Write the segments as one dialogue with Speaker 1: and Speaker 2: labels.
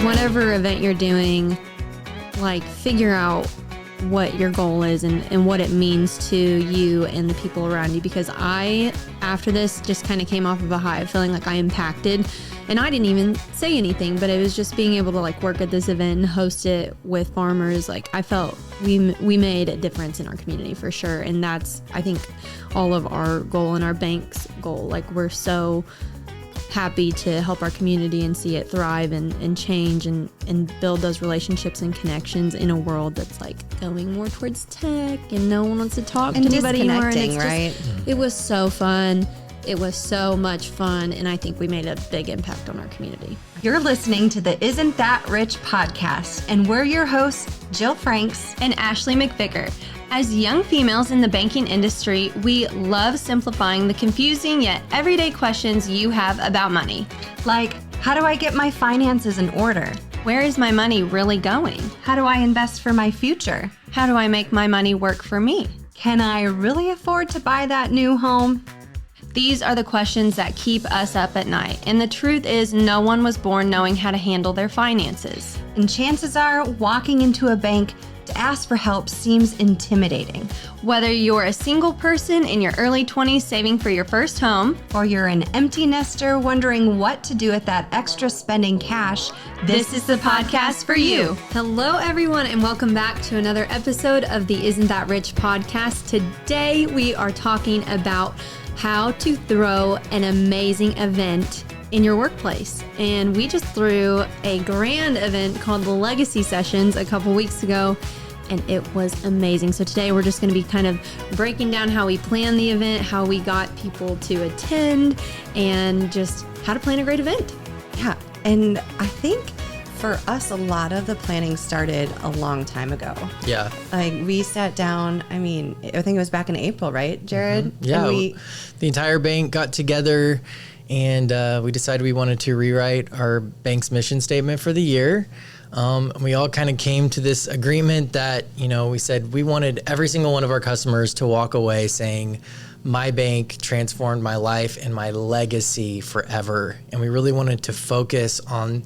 Speaker 1: whatever event you're doing, like figure out what your goal is and what it means to you and the people around you. Because I, after this, just kind of came off of a high of feeling like I impacted, and I didn't even say anything, but it was just being able to like work at this event and host it with farmers. Like I felt we made a difference in our community for sure. And that's, I think, all of our goal and our bank's goal. Like we're so happy to help our community and see it thrive and change and build those relationships and connections in a world that's like going more towards tech and no one wants to talk
Speaker 2: and
Speaker 1: to anybody anymore. And it's
Speaker 2: right?
Speaker 1: It was so fun. It was so much fun, and I think we made a big impact on our community.
Speaker 2: You're listening to the Isn't That Rich podcast, and we're your hosts, Jill Franks
Speaker 3: and Ashley McVicker. As young females in the banking industry, we love simplifying the confusing yet everyday questions you have about money.
Speaker 2: Like, how do I get my finances in order?
Speaker 3: Where is my money really going?
Speaker 2: How do I invest for my future?
Speaker 3: How do I make my money work for me?
Speaker 2: Can I really afford to buy that new home?
Speaker 3: These are the questions that keep us up at night. And the truth is, no one was born knowing how to handle their finances.
Speaker 2: And chances are, walking into a bank to ask for help seems intimidating.
Speaker 3: Whether you're a single person in your early 20s saving for your first home,
Speaker 2: or you're an empty nester wondering what to do with that extra spending cash,
Speaker 3: this is the podcast for you.
Speaker 1: Hello, everyone, and welcome back to another episode of the Isn't That Rich podcast. Today, we are talking about how to throw an amazing event in your workplace. And we just threw a grand event called the Legacy Sessions a couple weeks ago, and it was amazing. So today we're just going to be kind of breaking down how we planned the event, how we got people to attend, and just how to plan a great event.
Speaker 2: Yeah, and I think for us, a lot of the planning started a long time ago.
Speaker 4: Yeah.
Speaker 2: Like we sat down, I think it was back in April, right, Jared?
Speaker 4: Mm-hmm. Yeah, the entire bank got together and we decided we wanted to rewrite our bank's mission statement for the year. We all kind of came to this agreement that, we said we wanted every single one of our customers to walk away saying, my bank transformed my life and my legacy forever. And we really wanted to focus on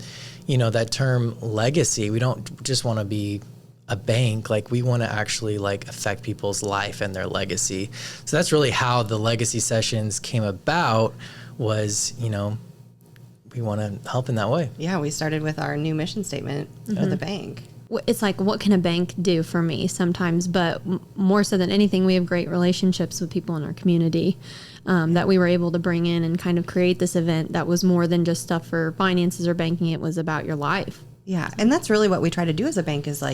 Speaker 4: that term legacy. We don't just want to be a bank. Like we want to actually affect people's life and their legacy. So that's really how the legacy sessions came about was, we want to help in that way.
Speaker 2: Yeah. We started with our new mission statement for the bank.
Speaker 1: It's like, what can a bank do for me sometimes? But more so than anything, we have great relationships with people in our community that we were able to bring in and kind of create this event that was more than just stuff for finances or banking. It was about your life.
Speaker 2: Yeah. And that's really what we try to do as a bank is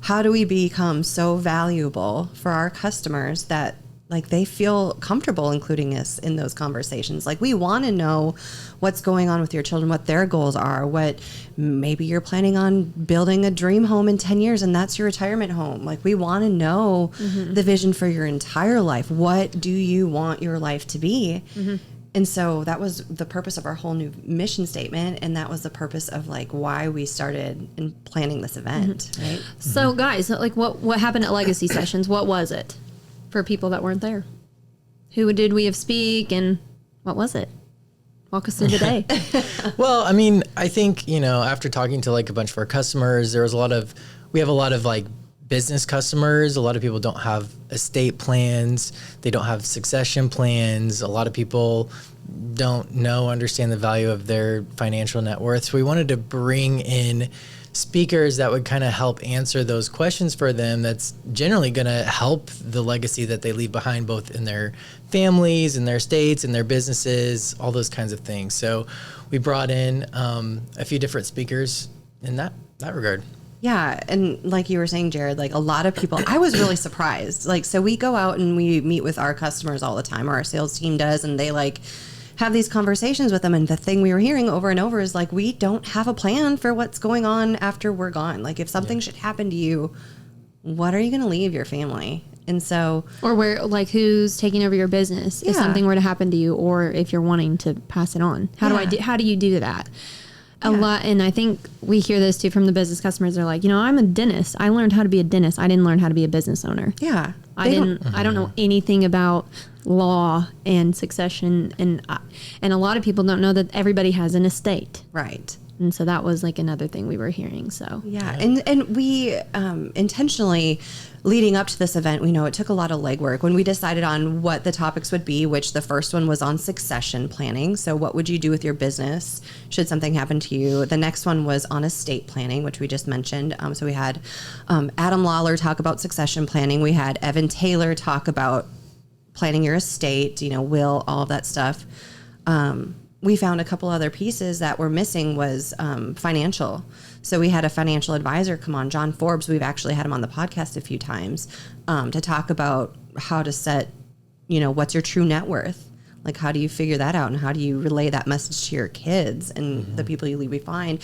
Speaker 2: how do we become so valuable for our customers that they feel comfortable including us in those conversations. We want to know what's going on with your children, what their goals are, what maybe you're planning on building a dream home in 10 years and that's your retirement home. We want to know the vision for your entire life. What do you want your life to be? And so that was the purpose of our whole new mission statement. And that was the purpose of why we started in planning this event. Right.
Speaker 1: So guys, what happened at Legacy Sessions? What was it? For people that weren't there, who did we have speak and what was it? Walk us through the day.
Speaker 4: Well, I think, after talking to a bunch of our customers, we have a lot of business customers. A lot of people don't have estate plans. They don't have succession plans. A lot of people don't understand the value of their financial net worth. So we wanted to bring in speakers that would kind of help answer those questions for them. That's generally going to help the legacy that they leave behind, both in their families, in their states, in their businesses, all those kinds of things. So we brought in a few different speakers in that regard.
Speaker 2: Yeah. And like you were saying, Jared, a lot of people, I was really surprised. So we go out and we meet with our customers all the time, or our sales team does, and they have these conversations with them. And the thing we were hearing over and over is we don't have a plan for what's going on after we're gone. If something should happen to you, what are you going to leave your family? And so,
Speaker 1: or where, who's taking over your business if something were to happen to you, or if you're wanting to pass it on, how do you do that? A lot. And I think we hear this too from the business customers. They're I'm a dentist. I learned how to be a dentist. I didn't learn how to be a business owner.
Speaker 2: Yeah.
Speaker 1: I don't know anything about law and succession. And a lot of people don't know that everybody has an estate.
Speaker 2: Right.
Speaker 1: And so that was like another thing we were hearing. So
Speaker 2: Yeah. And we intentionally, leading up to this event, we know it took a lot of legwork when we decided on what the topics would be, which the first one was on succession planning. So what would you do with your business should something happen to you? The next one was on estate planning, which we just mentioned. So we had Adam Lawler talk about succession planning. We had Evan Taylor talk about planning your estate, will, all of that stuff. We found a couple other pieces that were missing was financial. So we had a financial advisor come on, John Forbes. We've actually had him on the podcast a few times to talk about how to set, what's your true net worth? Like, how do you figure that out? And how do you relay that message to your kids and the people you leave behind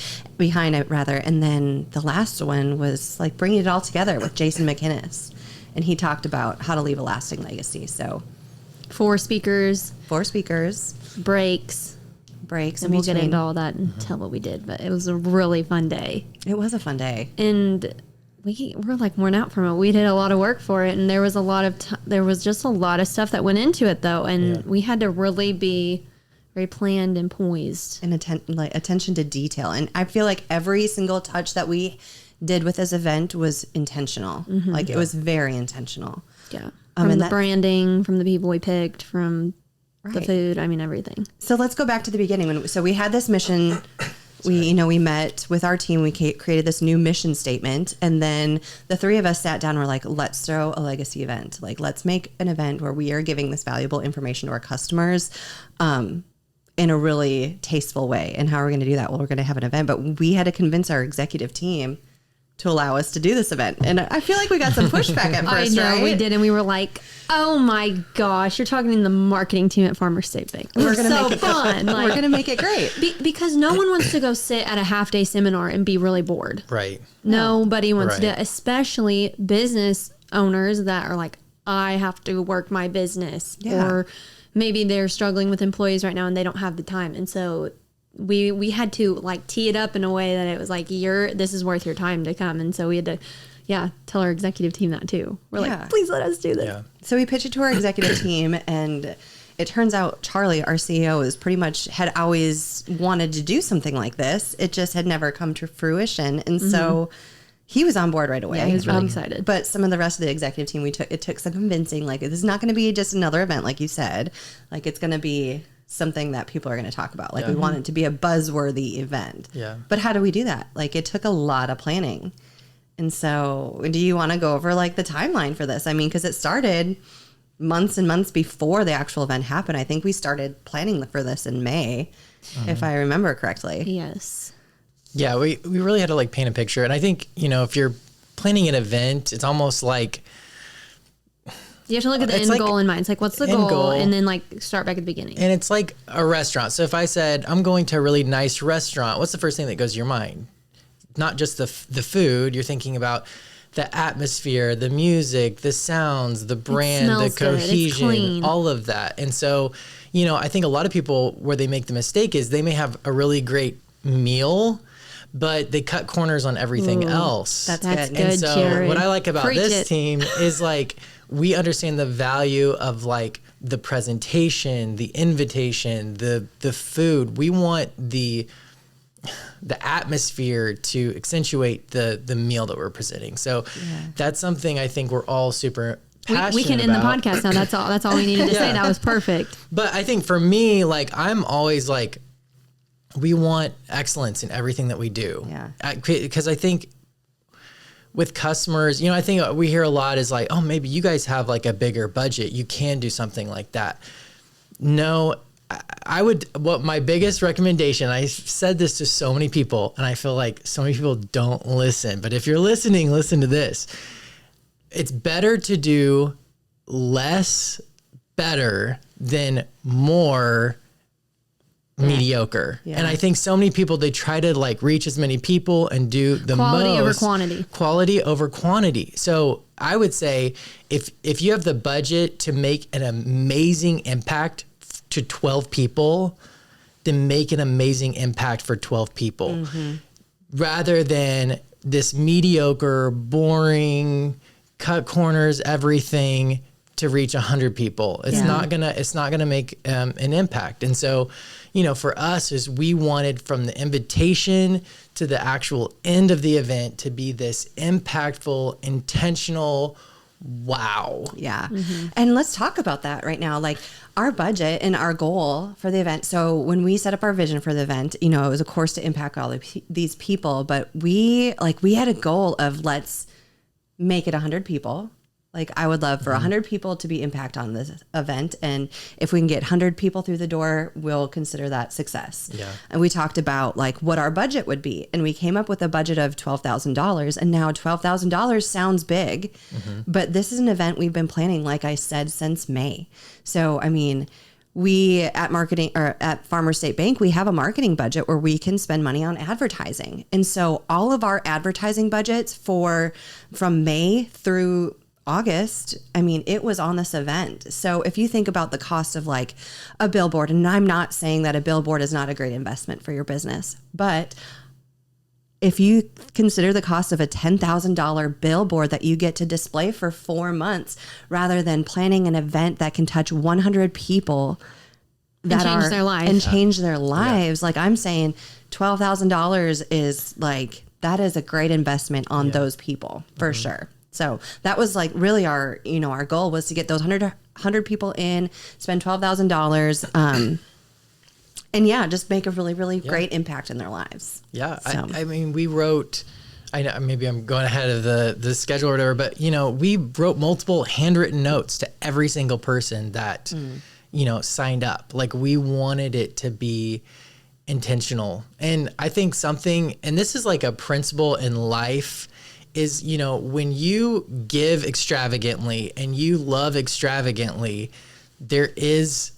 Speaker 2: it, rather. And then the last one was like bringing it all together with Jason McInnes. And he talked about how to leave a lasting legacy. So
Speaker 1: 4 speakers,
Speaker 2: breaks,
Speaker 1: and we'll get into all that and tell what we did. But it was a really fun day.
Speaker 2: It was a fun day.
Speaker 1: And we're like worn out from it. We did a lot of work for it, and there was a lot of there was just a lot of stuff that went into it, though, and we had to really be very planned and poised
Speaker 2: and attention to detail. And I feel like every single touch that we did with this event was intentional. Like it was very intentional.
Speaker 1: Yeah, from the branding, from the people we picked, from the
Speaker 2: Right.
Speaker 1: food. I mean, everything.
Speaker 2: So let's go back to the beginning. So we had this mission. We met with our team. We created this new mission statement, and then the 3 of us sat down. And we're like, let's throw a legacy event. Like, let's make an event where we are giving this valuable information to our customers, in a really tasteful way. And how are we going to do that? Well, we're going to have an event, but we had to convince our executive team to allow us to do this event. And I feel like we got some pushback at first,
Speaker 1: I know
Speaker 2: right?
Speaker 1: we did, and we were like, "Oh my gosh, you're talking to the marketing team at Farmer State Bank.
Speaker 2: We're gonna
Speaker 1: so
Speaker 2: make it
Speaker 1: fun.
Speaker 2: We're
Speaker 1: Like,
Speaker 2: going to make it great.
Speaker 1: because no one wants to go sit at a half-day seminar and be really bored.
Speaker 4: Right.
Speaker 1: Nobody wants
Speaker 4: Right.
Speaker 1: to, especially business owners that are like, I have to work my business,
Speaker 2: Yeah.
Speaker 1: or maybe they're struggling with employees right now and they don't have the time. And so we had to like tee it up in a way that it was like, this is worth your time to come. And so we had to, tell our executive team that too. We're
Speaker 2: Yeah.
Speaker 1: like, please let us do this.
Speaker 4: Yeah.
Speaker 2: So we pitched it to our executive team, and it turns out Charlie, our CEO, is pretty much had always wanted to do something like this. It just had never come to fruition. And so he was on board right away.
Speaker 1: Yeah, he was really excited.
Speaker 2: But some of the rest of the executive team, it took some convincing. Like, this is not going to be just another event, like you said. Like, it's going to be something that people are going to talk about. Like, we want it to be a buzzworthy event.
Speaker 4: Yeah.
Speaker 2: But how do we do that? Like, it took a lot of planning. And so do you want to go over like the timeline for this? I mean, because it started months and months before the actual event happened. I think we started planning for this in May, if I remember correctly.
Speaker 1: Yes.
Speaker 4: Yeah, we really had to like paint a picture. And I think, if you're planning an event, it's almost like
Speaker 1: You have to look at the
Speaker 4: It's
Speaker 1: end
Speaker 4: like
Speaker 1: goal in mind. It's like, what's the
Speaker 4: end
Speaker 1: goal?
Speaker 4: goal.
Speaker 1: And then like start back at the beginning.
Speaker 4: And it's like a restaurant. So if I said, I'm going to a really nice restaurant, what's the first thing that goes to your mind? Not just the food. You're thinking about the atmosphere, the music, the sounds, the brand, the
Speaker 1: smells good. It's
Speaker 4: cohesion,
Speaker 1: clean.
Speaker 4: all of that. And so, I think a lot of people, where they make the mistake is they may have a really great meal, but they cut corners on everything else.
Speaker 2: That's
Speaker 1: That's
Speaker 2: good.
Speaker 1: good,
Speaker 4: And so
Speaker 1: Jared.
Speaker 4: what I like about
Speaker 1: Preach
Speaker 4: this
Speaker 1: it.
Speaker 4: team is like we understand the value of like the presentation, the invitation, the food. We want the atmosphere to accentuate the meal that we're presenting. So that's something I think we're all super passionate
Speaker 1: We can end the
Speaker 4: about.
Speaker 1: podcast now. That's all we needed to say. That was perfect.
Speaker 4: But I think for me, like I'm always like, we want excellence in everything that we do.
Speaker 2: Yeah.
Speaker 4: Because I think with customers, I think we hear a lot is like, oh, maybe you guys have like a bigger budget. You can do something like that. No, what my biggest recommendation, I said this to so many people and I feel like so many people don't listen, but if you're listening, listen to this. It's better to do less better than more mediocre.
Speaker 2: Yeah.
Speaker 4: And I think so many people, they try to like reach as many people and do the
Speaker 1: Quality over
Speaker 4: most.
Speaker 1: quantity.
Speaker 4: Quality over quantity. So I would say if you have the budget to make an amazing impact to 12 people, then make an amazing impact for 12 people rather than this mediocre, boring, cut corners, everything to reach 100 people. It's not gonna make an impact. And so, for us is we wanted from the invitation to the actual end of the event to be this impactful, intentional, wow.
Speaker 2: Yeah. And let's talk about that right now. Like our budget and our goal for the event. So when we set up our vision for the event, it was of course to impact all these people, but we had a goal of let's make it 100 people. Like I would love for 100 people to be impact on this event. And if we can get 100 people through the door, we'll consider that success.
Speaker 4: Yeah.
Speaker 2: And we talked about like what our budget would be. And we came up with a budget of $12,000. And now $12,000 sounds big, but this is an event we've been planning, like I said, since May. So, I mean, we at marketing or at Farmers State Bank, we have a marketing budget where we can spend money on advertising. And so all of our advertising budgets from May through August, I mean, it was on this event. So if you think about the cost of like a billboard, and I'm not saying that a billboard is not a great investment for your business, but if you consider the cost of a $10,000 billboard that you get to display for 4 months, rather than planning an event that can touch 100 people that
Speaker 1: change their life.
Speaker 2: and change their lives, like I'm saying, $12,000 is like, that is a great investment on those people for sure. So that was like really our goal was to get those 100 people in, spend $12,000, and just make a really, really great impact in their lives.
Speaker 4: Yeah.
Speaker 2: So.
Speaker 4: I mean, we wrote, I know maybe I'm going ahead of the schedule or whatever, but we wrote multiple handwritten notes to every single person that, signed up. Like we wanted it to be intentional. And I think and this is like a principle in life, is, when you give extravagantly and you love extravagantly, there is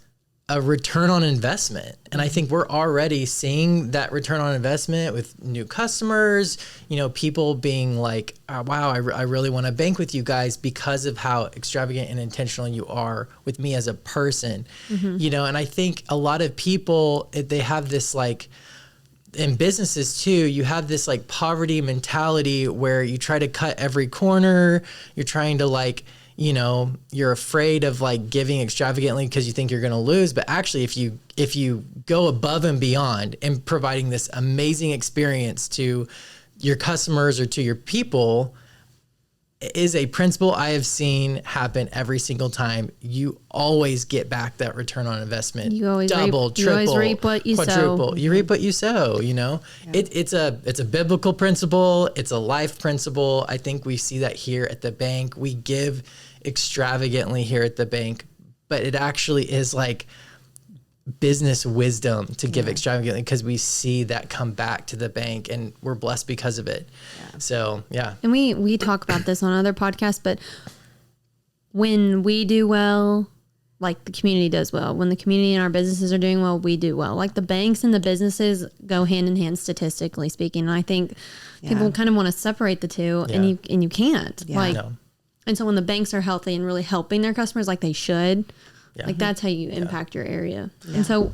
Speaker 4: a return on investment. And I think we're already seeing that return on investment with new customers, people being like, oh, wow, I really want to bank with you guys because of how extravagant and intentional you are with me as a person, and I think a lot of people, they have this like, in businesses too, you have this like poverty mentality where you try to cut every corner. You're trying to like, you're afraid of like giving extravagantly because you think you're going to lose. But actually, if you go above and beyond and providing this amazing experience to your customers or to your people, is a principle I have seen happen every single time. You always get back that return on investment. You always double, triple,
Speaker 1: you always reap what you
Speaker 4: quadruple.
Speaker 1: sow.
Speaker 4: You reap what you sow. It's a biblical principle. It's a life principle. I think we see that here at the bank. We give extravagantly here at the bank, but it actually is like business wisdom to give extravagantly because we see that come back to the bank and we're blessed because of it. So, And
Speaker 1: we talk about this on other podcasts, but when we do well, like the community does well. When the community and our businesses are doing well, we do well. Like the banks and the businesses go hand in hand statistically speaking. And I think people kind of want to separate the two and you can't. And so when the banks are healthy and really helping their customers like they should, like that's how you impact your area. And so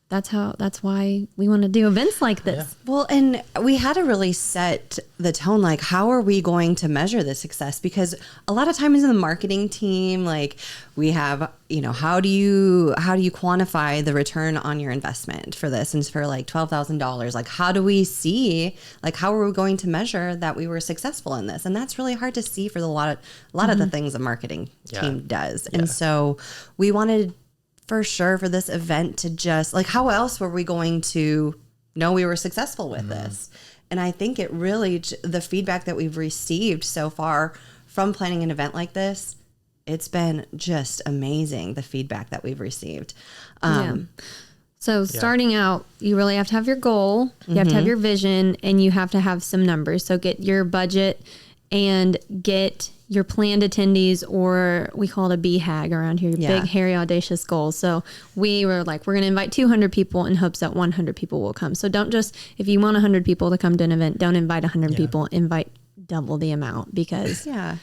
Speaker 1: that's why we want to do events like this.
Speaker 2: Well, and we had to really set the tone, like how are we going to measure the success? Because a lot of times in the marketing team, like we have, how do you quantify the return on your investment for this? And for like $12,000, like how do we see, like how are we going to measure that we were successful in this? And that's really hard to see for a lot of the things the marketing team does. And so we wanted for sure for this event to just like, how else were we going to know we were successful with this? And I think it really, the feedback that we've received so far from planning an event like this, it's been just amazing, the feedback that we've received.
Speaker 1: So starting out, you really have to have your goal, you have to have your vision, and you have to have some numbers. So get your budget and get your planned attendees, or we call it a BHAG around here, big, hairy, audacious goals. So we were like, we're going to invite 200 people in hopes that 100 people will come. So don't just, if you want 100 people to come to an event, don't invite 100 people, invite double the amount because.
Speaker 4: And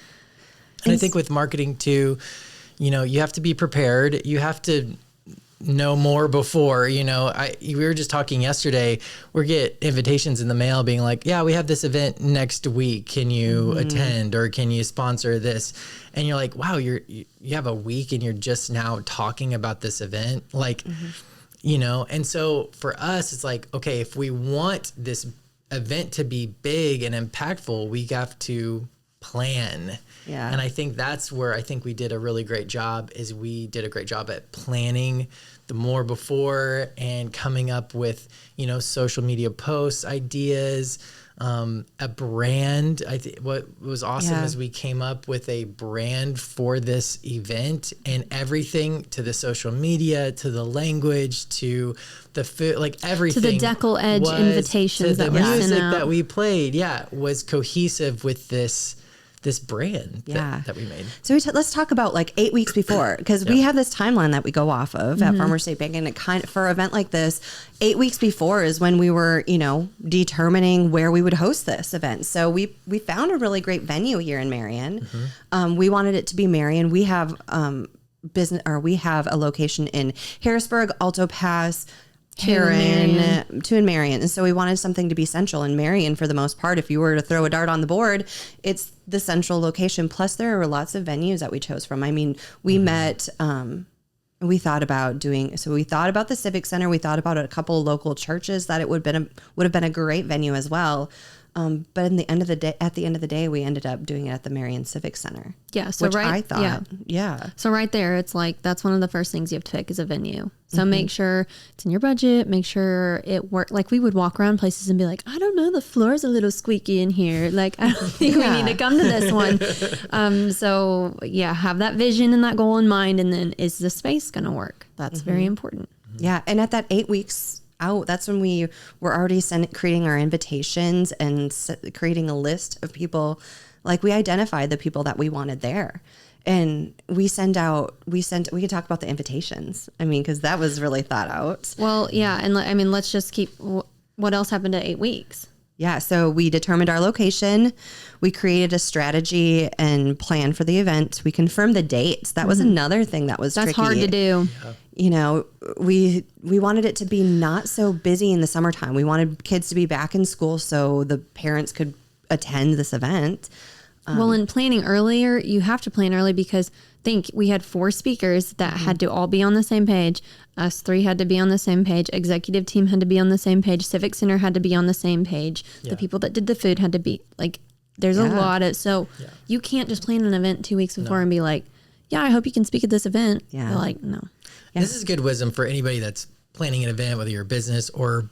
Speaker 4: I think with marketing too, you have to be prepared. You have to know more before, we were just talking yesterday, we get invitations in the mail being like, we have this event next week. Can you attend or can you sponsor this? And you're like, wow, you have a week and you're just now talking about this event. Like, you know? And so for us, it's like, okay, if we want this event to be big and impactful, we have to plan.
Speaker 2: Yeah.
Speaker 4: And I think that's where I think we did a really great job is we did a great job at planning the more before and coming up with, you know, social media posts, ideas, a brand. I think what was awesome is we came up with a brand for this event, and everything, to the social media, to the language, to the food, like everything,
Speaker 1: To the decal edge invitations
Speaker 4: to the
Speaker 1: that were sent
Speaker 4: music
Speaker 1: out.
Speaker 4: that we played, was cohesive with this brand that we made.
Speaker 2: So let's talk about like 8 weeks before, because we have this timeline that we go off of at Farmer State Bank, and it kind of, for an event like this, 8 weeks before is when we were, you know, determining where we would host this event. So we found a really great venue here in Marion. We wanted it to be Marion. We have we have a location in Harrisburg, Alto Pass, two in Marion. And so we wanted something to be central in Marion for the most part. If you were to throw a dart on the board, it's the central location. Plus there were lots of venues that we chose from. I mean, we met, we thought about the Civic Center. We thought about a couple local churches that it would have been a great venue as well. But at the end of the day, we ended up doing it at the Marion Civic Center.
Speaker 1: Yeah. So
Speaker 2: which I thought,
Speaker 1: So right there, it's like, that's one of the first things you have to pick is a venue. So make sure it's in your budget, make sure it works. Like we would walk around places and be like, I don't know, the floor's a little squeaky in here. Like, I don't think we need to come to this one. So yeah, have that vision and that goal in mind. And then is the space going to work? That's very important.
Speaker 2: Yeah. And at that 8 weeks out, that's when we were already creating our invitations and creating a list of people. Like we identified the people that we wanted there, and we could talk about the invitations. I mean, cause that was really thought out.
Speaker 1: Well, yeah. And I mean, let's just keep, what else happened at 8 weeks?
Speaker 2: Yeah. So we determined our location. We created a strategy and plan for the event. We confirmed the dates. That was another thing that was
Speaker 1: That's
Speaker 2: tricky.
Speaker 1: hard to do.
Speaker 4: Yeah.
Speaker 2: You know, we wanted it to be not so busy in the summertime. We wanted kids to be back in school so the parents could attend this event.
Speaker 1: Well, in planning earlier, you have to plan early because think we had 4 speakers that had to all be on the same page. Us 3 had to be on the same page. Executive team had to be on the same page. Civic Center had to be on the same page.
Speaker 4: Yeah.
Speaker 1: The people that did the food had to be like, there's a lot of, so you can't just plan an event 2 weeks before and be like, yeah, I hope you can speak at this event.
Speaker 2: Yeah.
Speaker 1: They're like, no.
Speaker 2: Yeah.
Speaker 4: This is good wisdom for anybody that's planning an event, whether you're a business or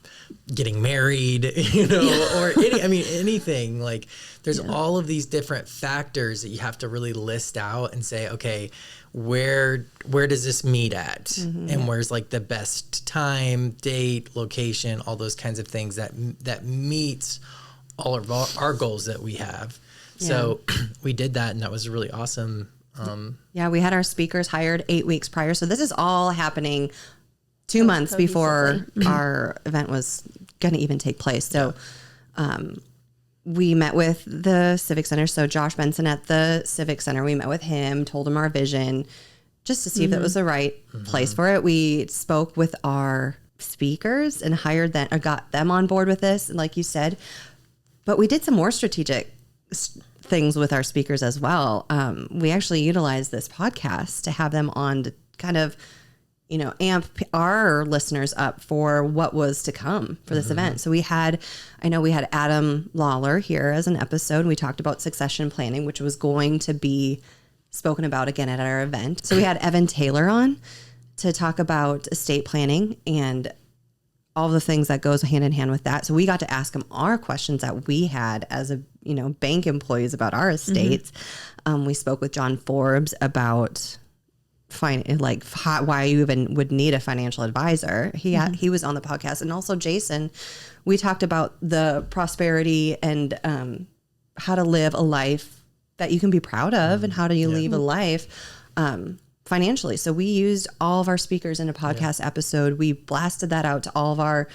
Speaker 4: getting married, you know, or anything. Like there's all of these different factors that you have to really list out and say, okay, where does this meet at? And where's like the best time, date, location, all those kinds of things that meets all of our goals that we have. So we did that, and that was really awesome.
Speaker 2: We had our speakers hired 8 weeks prior. So this is all happening 2 months before our event was going to even take place. So we met with the Civic Center. So Josh Benson at the Civic Center, we met with him, told him our vision just to see if it was the right place for it. We spoke with our speakers and hired them, or got them on board with this. And like you said, but we did some more strategic things with our speakers as well. We actually utilized this podcast to have them on to kind of, you know, amp our listeners up for what was to come for this event. So we had Adam Lawler here as an episode. We talked about succession planning, which was going to be spoken about again at our event. So we had Evan Taylor on to talk about estate planning and all the things that goes hand in hand with that. So we got to ask him our questions that we had as bank employees about our estates. We spoke with John Forbes about why you even would need a financial advisor. He was on the podcast, and also Jason. We talked about the prosperity and how to live a life that you can be proud of, and how do you live a life financially. So we used all of our speakers in a podcast episode. We blasted that out to all of our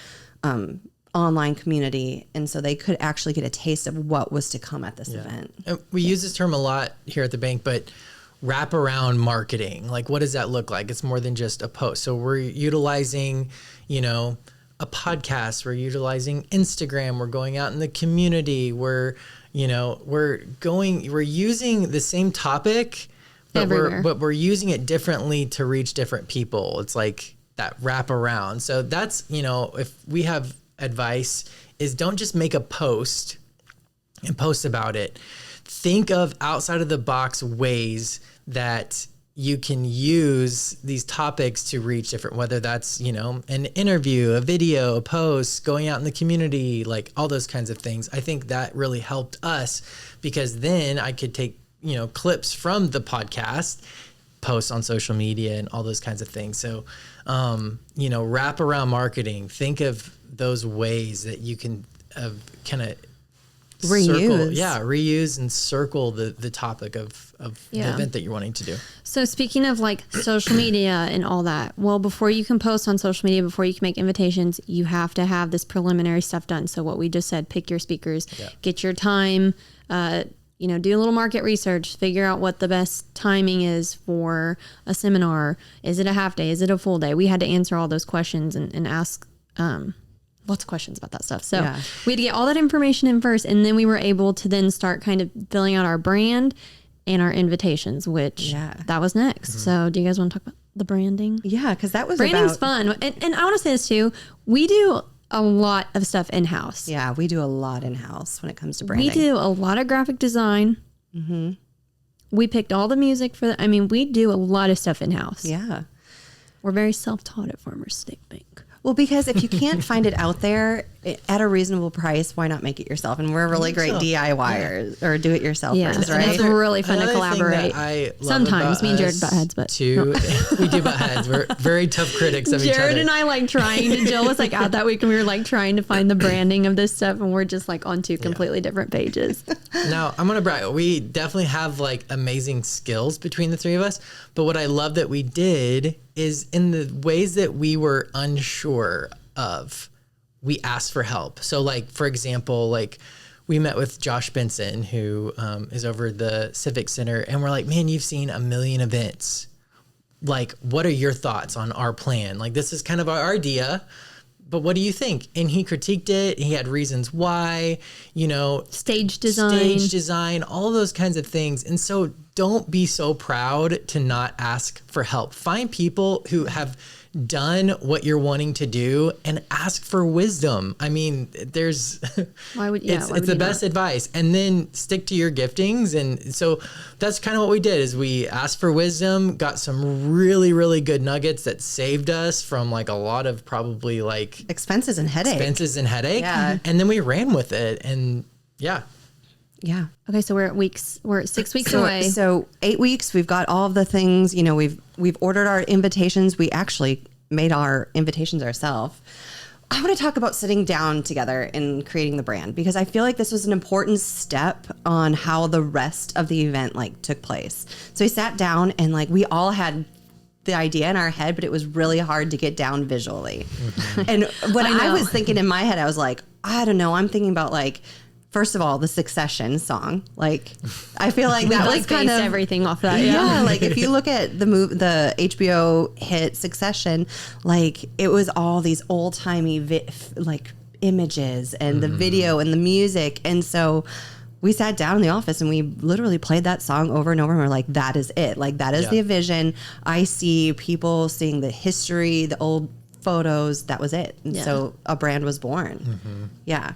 Speaker 2: online community, and so they could actually get a taste of what was to come at this event.
Speaker 4: And we use this term a lot here at the bank, but wraparound marketing, like what does that look like? It's more than just a post. So we're utilizing, a podcast, we're utilizing Instagram, we're going out in the community, we're using the same topic, but we're using it differently to reach different people. It's like, wrap around. So that's, if we have advice, is don't just make a post and post about it. Think of outside of the box ways that you can use these topics to reach different, whether that's, an interview, a video, a post, going out in the community, like all those kinds of things. I think that really helped us, because then I could take, clips from the podcast, post on social media and all those kinds of things. So, wrap around marketing, think of those ways that you can kind of reuse and circle the topic of the event that you're wanting to do.
Speaker 1: So speaking of like social media and all that, well, before you can post on social media, before you can make invitations, you have to have this preliminary stuff done. So what we just said, pick your speakers, get your time, do a little market research, figure out what the best timing is for a seminar. Is it a half day? Is it a full day? We had to answer all those questions and ask, lots of questions about that stuff. So we had to get all that information in first, and then we were able to then start kind of filling out our brand and our invitations, which that was next. So do you guys want to talk about the branding?
Speaker 2: Yeah, because that was
Speaker 1: branding's fun. And I want to say this too. We do a lot of stuff in-house.
Speaker 2: Yeah, we do a lot in-house when it comes to branding.
Speaker 1: We do a lot of graphic design. Mm-hmm. We picked all the music for we do a lot of stuff in-house.
Speaker 2: Yeah.
Speaker 1: We're very self-taught at Farmers State Bank.
Speaker 2: Well, because if you can't find it out there at a reasonable price, why not make it yourself? And we're really great DIYers or do-it-yourselfers, right?
Speaker 1: It's really fun to collaborate. Sometimes me and Jared butt heads, but
Speaker 4: too, we do butt heads. We're very tough critics of each other.
Speaker 1: Jared and I Jill was like out that week, and we were trying to find the branding of this stuff, and we're just on two completely different pages.
Speaker 4: Now, I'm gonna brag. We definitely have amazing skills between the three of us. But what I love that we did is in the ways that we were unsure of, we asked for help. So for example, we met with Josh Benson, who is over at the Civic Center, and we're like, man, you've seen a million events. What are your thoughts on our plan? This is kind of our idea, but what do you think? And he critiqued it. He had reasons why,
Speaker 1: stage design,
Speaker 4: all those kinds of things. And so don't be so proud to not ask for help. Find people who have done what you're wanting to do and ask for wisdom. It's the best advice. And then stick to your giftings. And so that's kind of what we did, is we asked for wisdom, got some really, really good nuggets that saved us from a lot of probably
Speaker 2: expenses and headache.
Speaker 4: Yeah. And then we ran with it, and yeah.
Speaker 1: Okay, so we're at 6 weeks away.
Speaker 2: So 8 weeks, we've got all of the things, we've ordered our invitations. We actually made our invitations ourselves. I want to talk about sitting down together and creating the brand, because I feel like this was an important step on how the rest of the event took place. So we sat down and we all had the idea in our head, but it was really hard to get down visually. Mm-hmm. And when I was thinking in my head, I was I don't know. I'm thinking about first of all, the Succession song. I feel like that was kind of
Speaker 1: everything off that.
Speaker 2: Yeah. If you look at the HBO hit Succession, it was all these old timey images and the video and the music. And so we sat down in the office and we literally played that song over and over. And we're like, that is it. That is the vision. I see people seeing the history, the old photos. That was it. And so a brand was born. Mm-hmm. Yeah.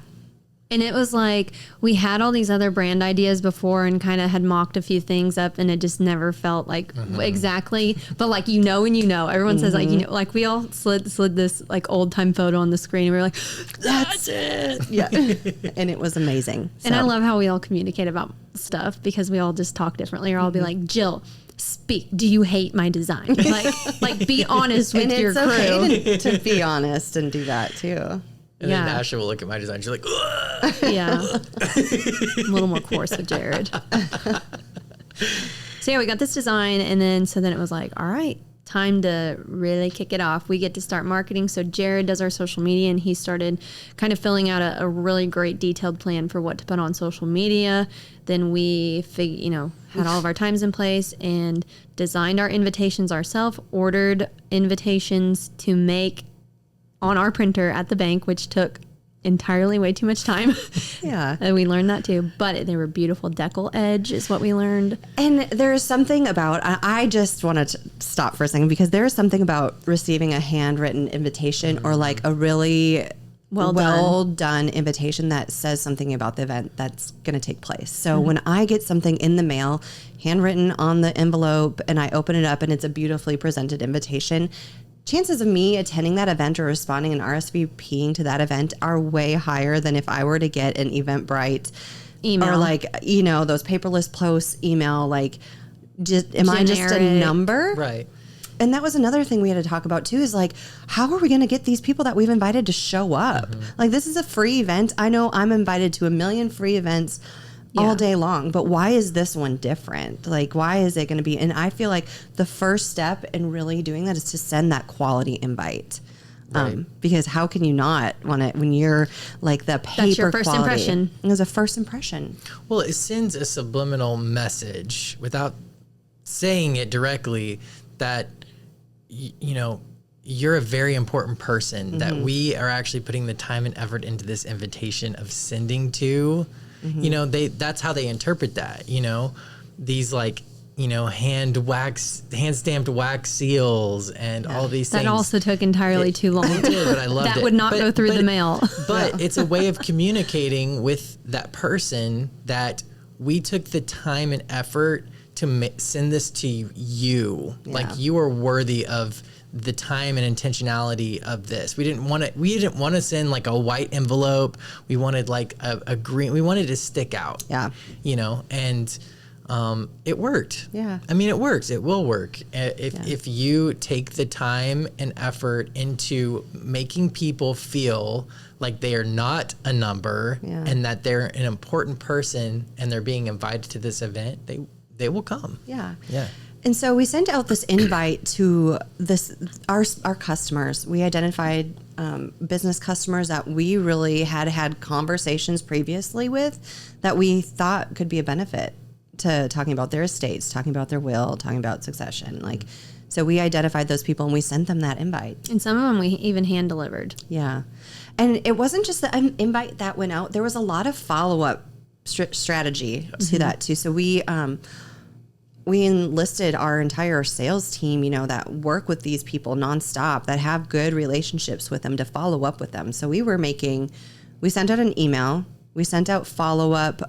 Speaker 1: And it was we had all these other brand ideas before and kind of had mocked a few things up, and it just never felt exactly. But everyone says we all slid this old time photo on the screen. And we were like, that's it.
Speaker 2: Yeah. And it was amazing.
Speaker 1: So. And I love how we all communicate about stuff, because we all just talk differently, or I'll be like, Jill, speak. Do you hate my design? Be honest with your crew.
Speaker 2: Okay to be honest and do that too.
Speaker 4: And then Asha will look at my design. She's like, ugh.
Speaker 1: Yeah. A little more coarse with Jared. So we got this design, and then it was all right, time to really kick it off. We get to start marketing. So Jared does our social media, and he started kind of filling out a really great detailed plan for what to put on social media. Then we had all of our times in place and designed our invitations ourselves, ordered invitations to make on our printer at the bank, which took entirely way too much time.
Speaker 2: Yeah.
Speaker 1: And we learned that too. But they were beautiful. Decal edge is what we learned.
Speaker 2: And there's something about, I just want to stop for a second, because there is something about receiving a handwritten invitation or like a really well done invitation that says something about the event that's going to take place. So when I get something in the mail, handwritten on the envelope, and I open it up and it's a beautifully presented invitation, chances of me attending that event or responding and RSVPing to that event are way higher than if I were to get an Eventbrite
Speaker 1: Email.
Speaker 2: or like, you know, those paperless posts email, like, just, am I just a
Speaker 1: Generic.
Speaker 2: number?
Speaker 4: Right.
Speaker 2: And that was another thing we had to talk about too, is like, how are we going to get these people that we've invited to show up? Like, this is a free event. I know I'm invited to a million free events all day long, but why is this one different? Like, why is it going to be? And I feel like the first step in really doing that is to send that quality invite.
Speaker 4: Right.
Speaker 2: Because how can you not want it when you're like the paper
Speaker 1: That's your first
Speaker 2: quality?
Speaker 1: impression.
Speaker 2: It was a first impression.
Speaker 4: Well, it sends a subliminal message without saying it directly that, you know, you're a very important person that we are actually putting the time and effort into this invitation of sending to. You know, that's how they interpret that, you know, these like, you know, hand stamped wax seals and all these things.
Speaker 1: That also took entirely too long.
Speaker 4: It did, but I loved it.
Speaker 1: That would not go through the mail.
Speaker 4: But it's a way of communicating with that person that we took the time and effort to send this to you.
Speaker 2: Yeah.
Speaker 4: Like, you are worthy of the time and intentionality of this. We didn't want to send like a white envelope. We wanted like a green, we wanted to stick out.
Speaker 2: Yeah.
Speaker 4: You know, and it worked.
Speaker 2: Yeah.
Speaker 4: I mean, it works. It will work. If you take the time and effort into making people feel like they are not a number and that they're an important person and they're being invited to this event, they will come.
Speaker 2: Yeah.
Speaker 4: Yeah.
Speaker 2: And so we sent out this invite to our customers. We identified business customers that we really had conversations previously with that we thought could be a benefit to talking about their estates, talking about their will, talking about succession. Like, so we identified those people and we sent them that invite.
Speaker 1: And some of them we even hand delivered.
Speaker 2: Yeah. And it wasn't just the invite that went out. There was a lot of follow-up strategy to that too. So we enlisted our entire sales team, you know, that work with these people nonstop, that have good relationships with them, to follow up with them. So we sent out an email, we sent out follow-up,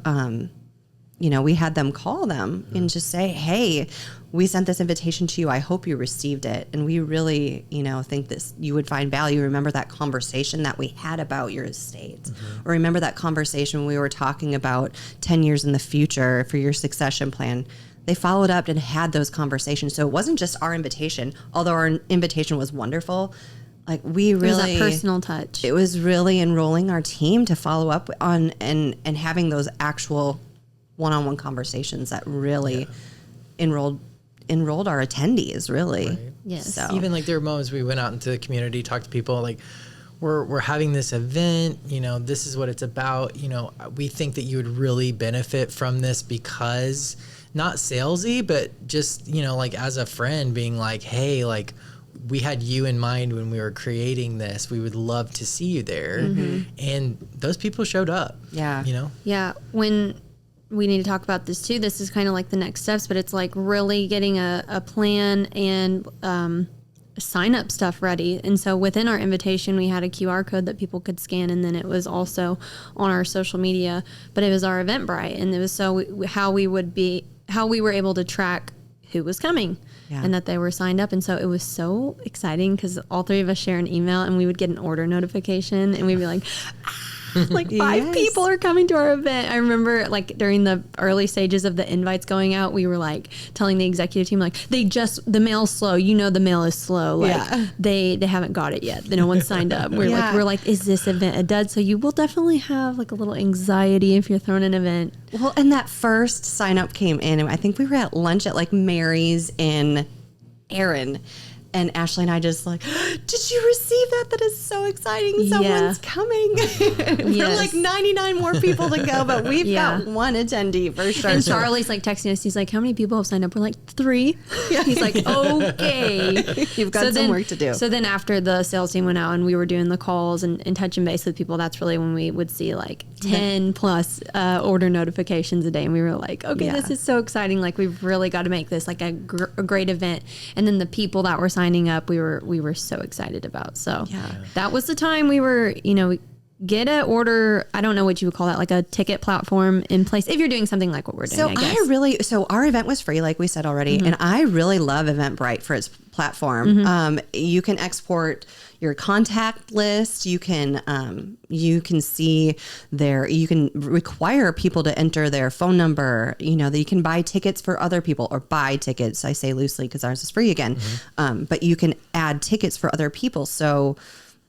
Speaker 2: you know, we had them call them and just say, hey, we sent this invitation to you. I hope you received it. And we really, you know, think you would find value. Remember that conversation that we had about your estate, or remember that conversation we were talking about 10 years in the future for your succession plan. They followed up and had those conversations. So it wasn't just our invitation, although our invitation was wonderful. Like, we really,
Speaker 1: It was that personal touch.
Speaker 2: it was really enrolling our team to follow up on and having those actual one-on-one conversations that really enrolled our attendees, really.
Speaker 4: Right.
Speaker 1: Yes.
Speaker 2: So
Speaker 4: Even like there were moments we went out into the community, talked to people like, we're having this event, you know, this is what it's about. You know, we think that you would really benefit from this because, not salesy, but just, you know, like as a friend being like, hey, like, we had you in mind when we were creating this. We would love to see you there. And those people showed up.
Speaker 2: Yeah.
Speaker 4: You know?
Speaker 1: Yeah, when we need to talk about this too, this is kind of like the next steps, but it's like really getting a plan and sign up stuff ready. And so within our invitation, we had a QR code that people could scan, and then it was also on our social media, but it was our Eventbrite, and it was how we were able to track who was coming.
Speaker 2: Yeah.
Speaker 1: And that they were signed up. And so it was so exciting because all three of us share an email, and we would get an order notification, and we'd be like, like 5
Speaker 2: Yes.
Speaker 1: people are coming to our event. I remember like during the early stages of the invites going out, we were like telling the executive team, like, the mail's slow. You know, the mail is slow. Like,
Speaker 2: Yeah.
Speaker 1: they haven't got it yet. No one's signed up. We're like, is this event a dud? So you will definitely have like a little anxiety if you're throwing an event.
Speaker 2: Well, and that first sign up came in, and I think we were at lunch at like Mary's in Erin. And Ashley and I just like, did you receive that? That is so exciting. Someone's coming. We're like 99 more people to go, but we've got one attendee for sure.
Speaker 1: And Charlie's like texting us. He's like, how many people have signed up? We're like 3. He's like, okay.
Speaker 2: You've got some work to do.
Speaker 1: So then after the sales team went out and we were doing the calls and touching base with people, that's really when we would see like 10 plus order notifications a day. And we were like, okay, this is so exciting. Like we've really got to make this like a great event. And then the people that were signing up, we were so excited about. So that was the time we were, get a order. I don't know what you would call that, like a ticket platform in place if you're doing something like what we're doing.
Speaker 2: So our event was free, like we said already, and I really love Eventbrite for its platform. You can export your contact list. You can see you can require people to enter their phone number. That you can buy tickets for other people, or buy tickets. I say loosely because ours is free again, but you can add tickets for other people. So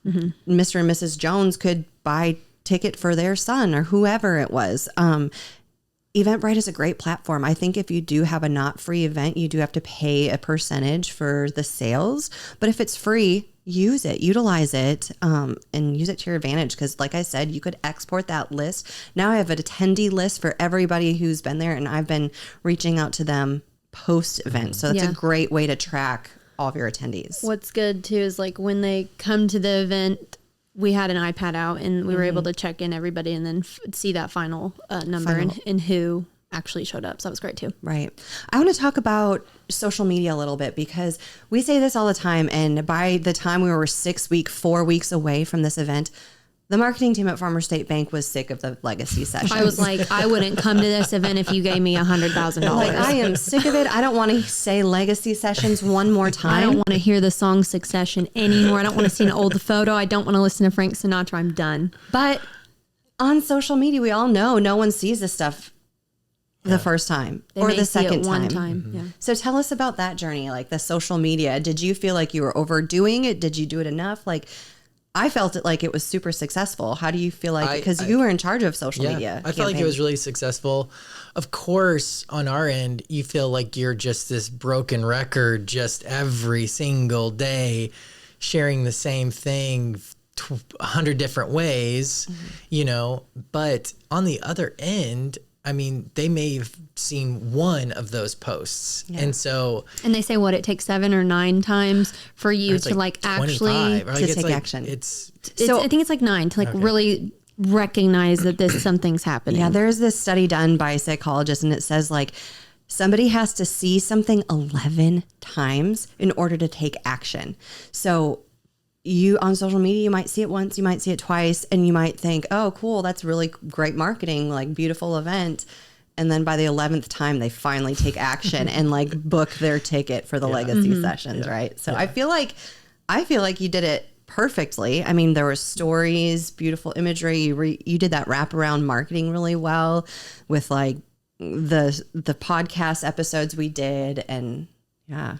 Speaker 2: Mr. and Mrs. Jones could buy ticket for their son or whoever it was. Eventbrite is a great platform. I think if you do have a not free event, you do have to pay a percentage for the sales. But if it's free, use it, utilize it, and use it to your advantage. Because like I said, you could export that list. Now I have an attendee list for everybody who's been there, and I've been reaching out to them post event. So that's a great way to track all of your attendees.
Speaker 1: What's good too is like when they come to the event, we had an iPad out and we were able to check in everybody and then see that final number and who actually showed up. So that was great too.
Speaker 2: Right. I want to talk about social media a little bit because we say this all the time. And by the time we were 4 weeks away from this event, the marketing team at Farmer State Bank was sick of the legacy sessions.
Speaker 1: I was like, I wouldn't come to this event if you gave me $100,000.
Speaker 2: Like, I am sick of it. I don't want to say legacy sessions one more time.
Speaker 1: I don't want to hear the song Succession anymore. I don't want to see an old photo. I don't want to listen to Frank Sinatra. I'm done.
Speaker 2: But on social media, we all know no one sees this stuff the first time or the second time.
Speaker 1: Yeah.
Speaker 2: So tell us about that journey, like the social media. Did you feel like you were overdoing it? Did you do it enough? Like, I felt it like it was super successful. How do you feel like, because you were in charge of social media?
Speaker 4: I felt like it was really successful. Of course, on our end, you feel like you're just this broken record, just every single day sharing the same thing 100 different ways, but on the other end, I mean, they may have seen one of those posts. Yeah. And
Speaker 1: they say it takes 7 or 9 times for you to actually
Speaker 2: take action.
Speaker 1: I think it's like 9 to really recognize that something's happening.
Speaker 2: Yeah. There's this study done by psychologists and it says somebody has to see something 11 times in order to take action. So you on social media, you might see it once, you might see it twice, and you might think, oh, cool, that's really great marketing, like beautiful event. And then by the 11th time, they finally take action and book their ticket for the legacy sessions, right? So I feel like you did it perfectly. I mean, there were stories, beautiful imagery. You did that wraparound marketing really well with the podcast episodes we did, and yeah,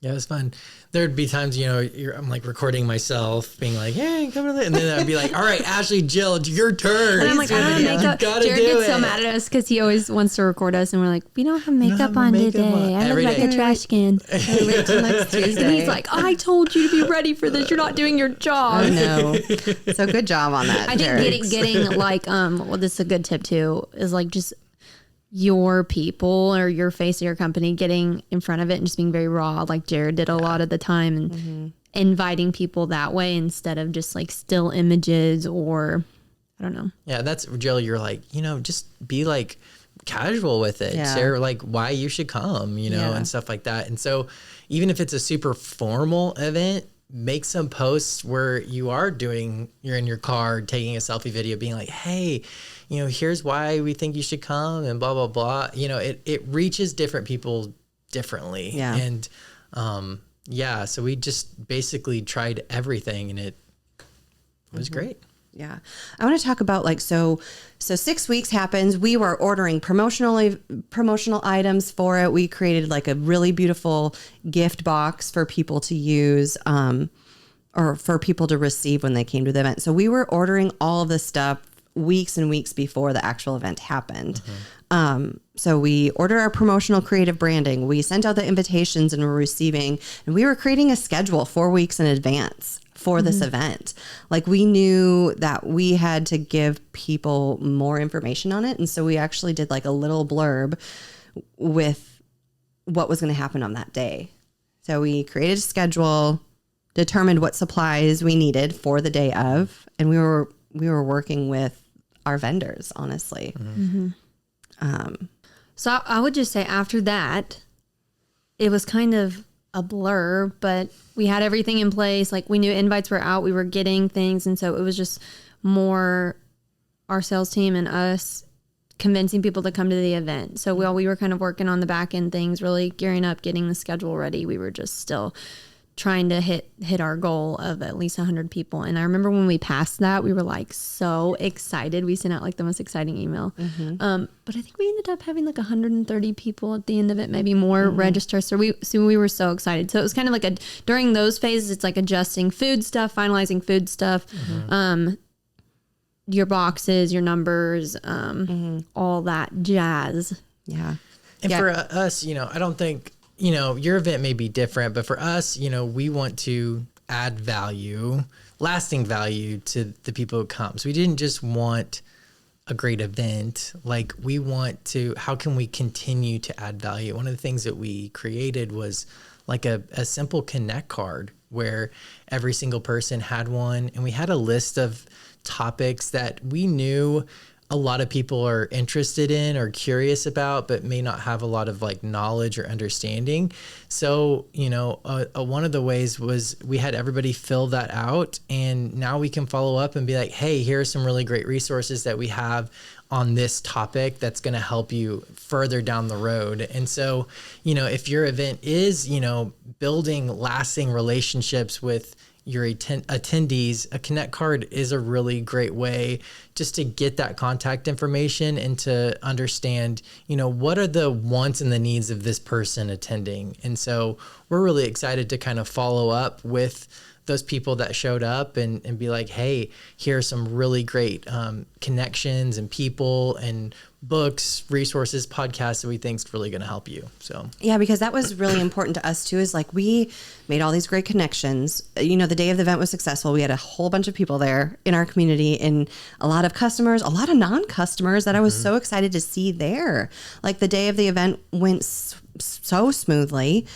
Speaker 4: it was fun. There'd be times, I'm recording myself being like, hey, come to this. And then I'd be like, all right, Ashley, Jill, it's your turn.
Speaker 1: And I'm like, I don't have makeup. Jared gets so mad at us because he always wants to record us. And we're like, we don't have makeup on today. I look like a trash can.
Speaker 2: Wait till next Tuesday.
Speaker 1: And he's like, I told you to be ready for this. You're not doing your job.
Speaker 2: I know. So good job on that,
Speaker 1: I think getting this is a good tip too, is just your people or your face of your company getting in front of it and just being very raw, like Jared did a lot of the time, and inviting people that way instead of just still images or I don't know.
Speaker 4: Yeah, that's Jill. You're just be casual with it. Yeah. Share why you should come, and stuff like that. And so even if it's a super formal event, make some posts where you're in your car taking a selfie video being like, hey, here's why we think you should come and blah, blah, blah. It reaches different people differently.
Speaker 2: Yeah.
Speaker 4: And so we just basically tried everything and it was great.
Speaker 2: Yeah. I want to talk about so 6 weeks happens. We were ordering promotional items for it. We created a really beautiful gift box for people to use, or for people to receive when they came to the event. So we were ordering all of this stuff weeks and weeks before the actual event happened. So we ordered our promotional creative branding. We sent out the invitations and were receiving, and we were creating a schedule 4 weeks in advance for this event. Like, we knew that we had to give people more information on it. And so we actually did like a little blurb with what was going to happen on that day. So we created a schedule, determined what supplies we needed for the day of, and we were working with our vendors, honestly.
Speaker 1: So I would just say after that, it was kind of a blur, but we had everything in place. Like, we knew invites were out, we were getting things. And so it was just more our sales team and us convincing people to come to the event. So while we were kind of working on the back end things, really gearing up, getting the schedule ready, we were just still trying to hit our goal of at least 100 people. And I remember when we passed that, we were like so excited. We sent out like the most exciting email. But I think we ended up having like 130 people at the end of it, maybe more register. So we were so excited. So it was kind of like during those phases, it's like adjusting food stuff, finalizing food stuff, your boxes, your numbers, all that jazz.
Speaker 2: Yeah.
Speaker 4: And for us, I don't think, your event may be different, but for us, we want to add value, lasting value to the people who come. So we didn't just want a great event. Like, we want to, how can we continue to add value? One of the things that we created was like a simple connect card where every single person had one, and we had a list of topics that we knew a lot of people are interested in or curious about, but may not have a lot of like knowledge or understanding. So, one of the ways was we had everybody fill that out, and now we can follow up and be like, hey, here are some really great resources that we have on this topic that's going to help you further down the road. And so, if your event is, building lasting relationships with your attendees, a connect card is a really great way just to get that contact information and to understand, what are the wants and the needs of this person attending. And so we're really excited to kind of follow up with those people that showed up and be like, hey, here are some really great connections and people and books, resources, podcasts that we think is really going to help you. So
Speaker 2: yeah, because that was really important to us too, is like, we made all these great connections. The day of the event was successful. We had a whole bunch of people there in our community, and a lot of customers, a lot of non-customers that I was so excited to see there. Like, the day of the event went so smoothly.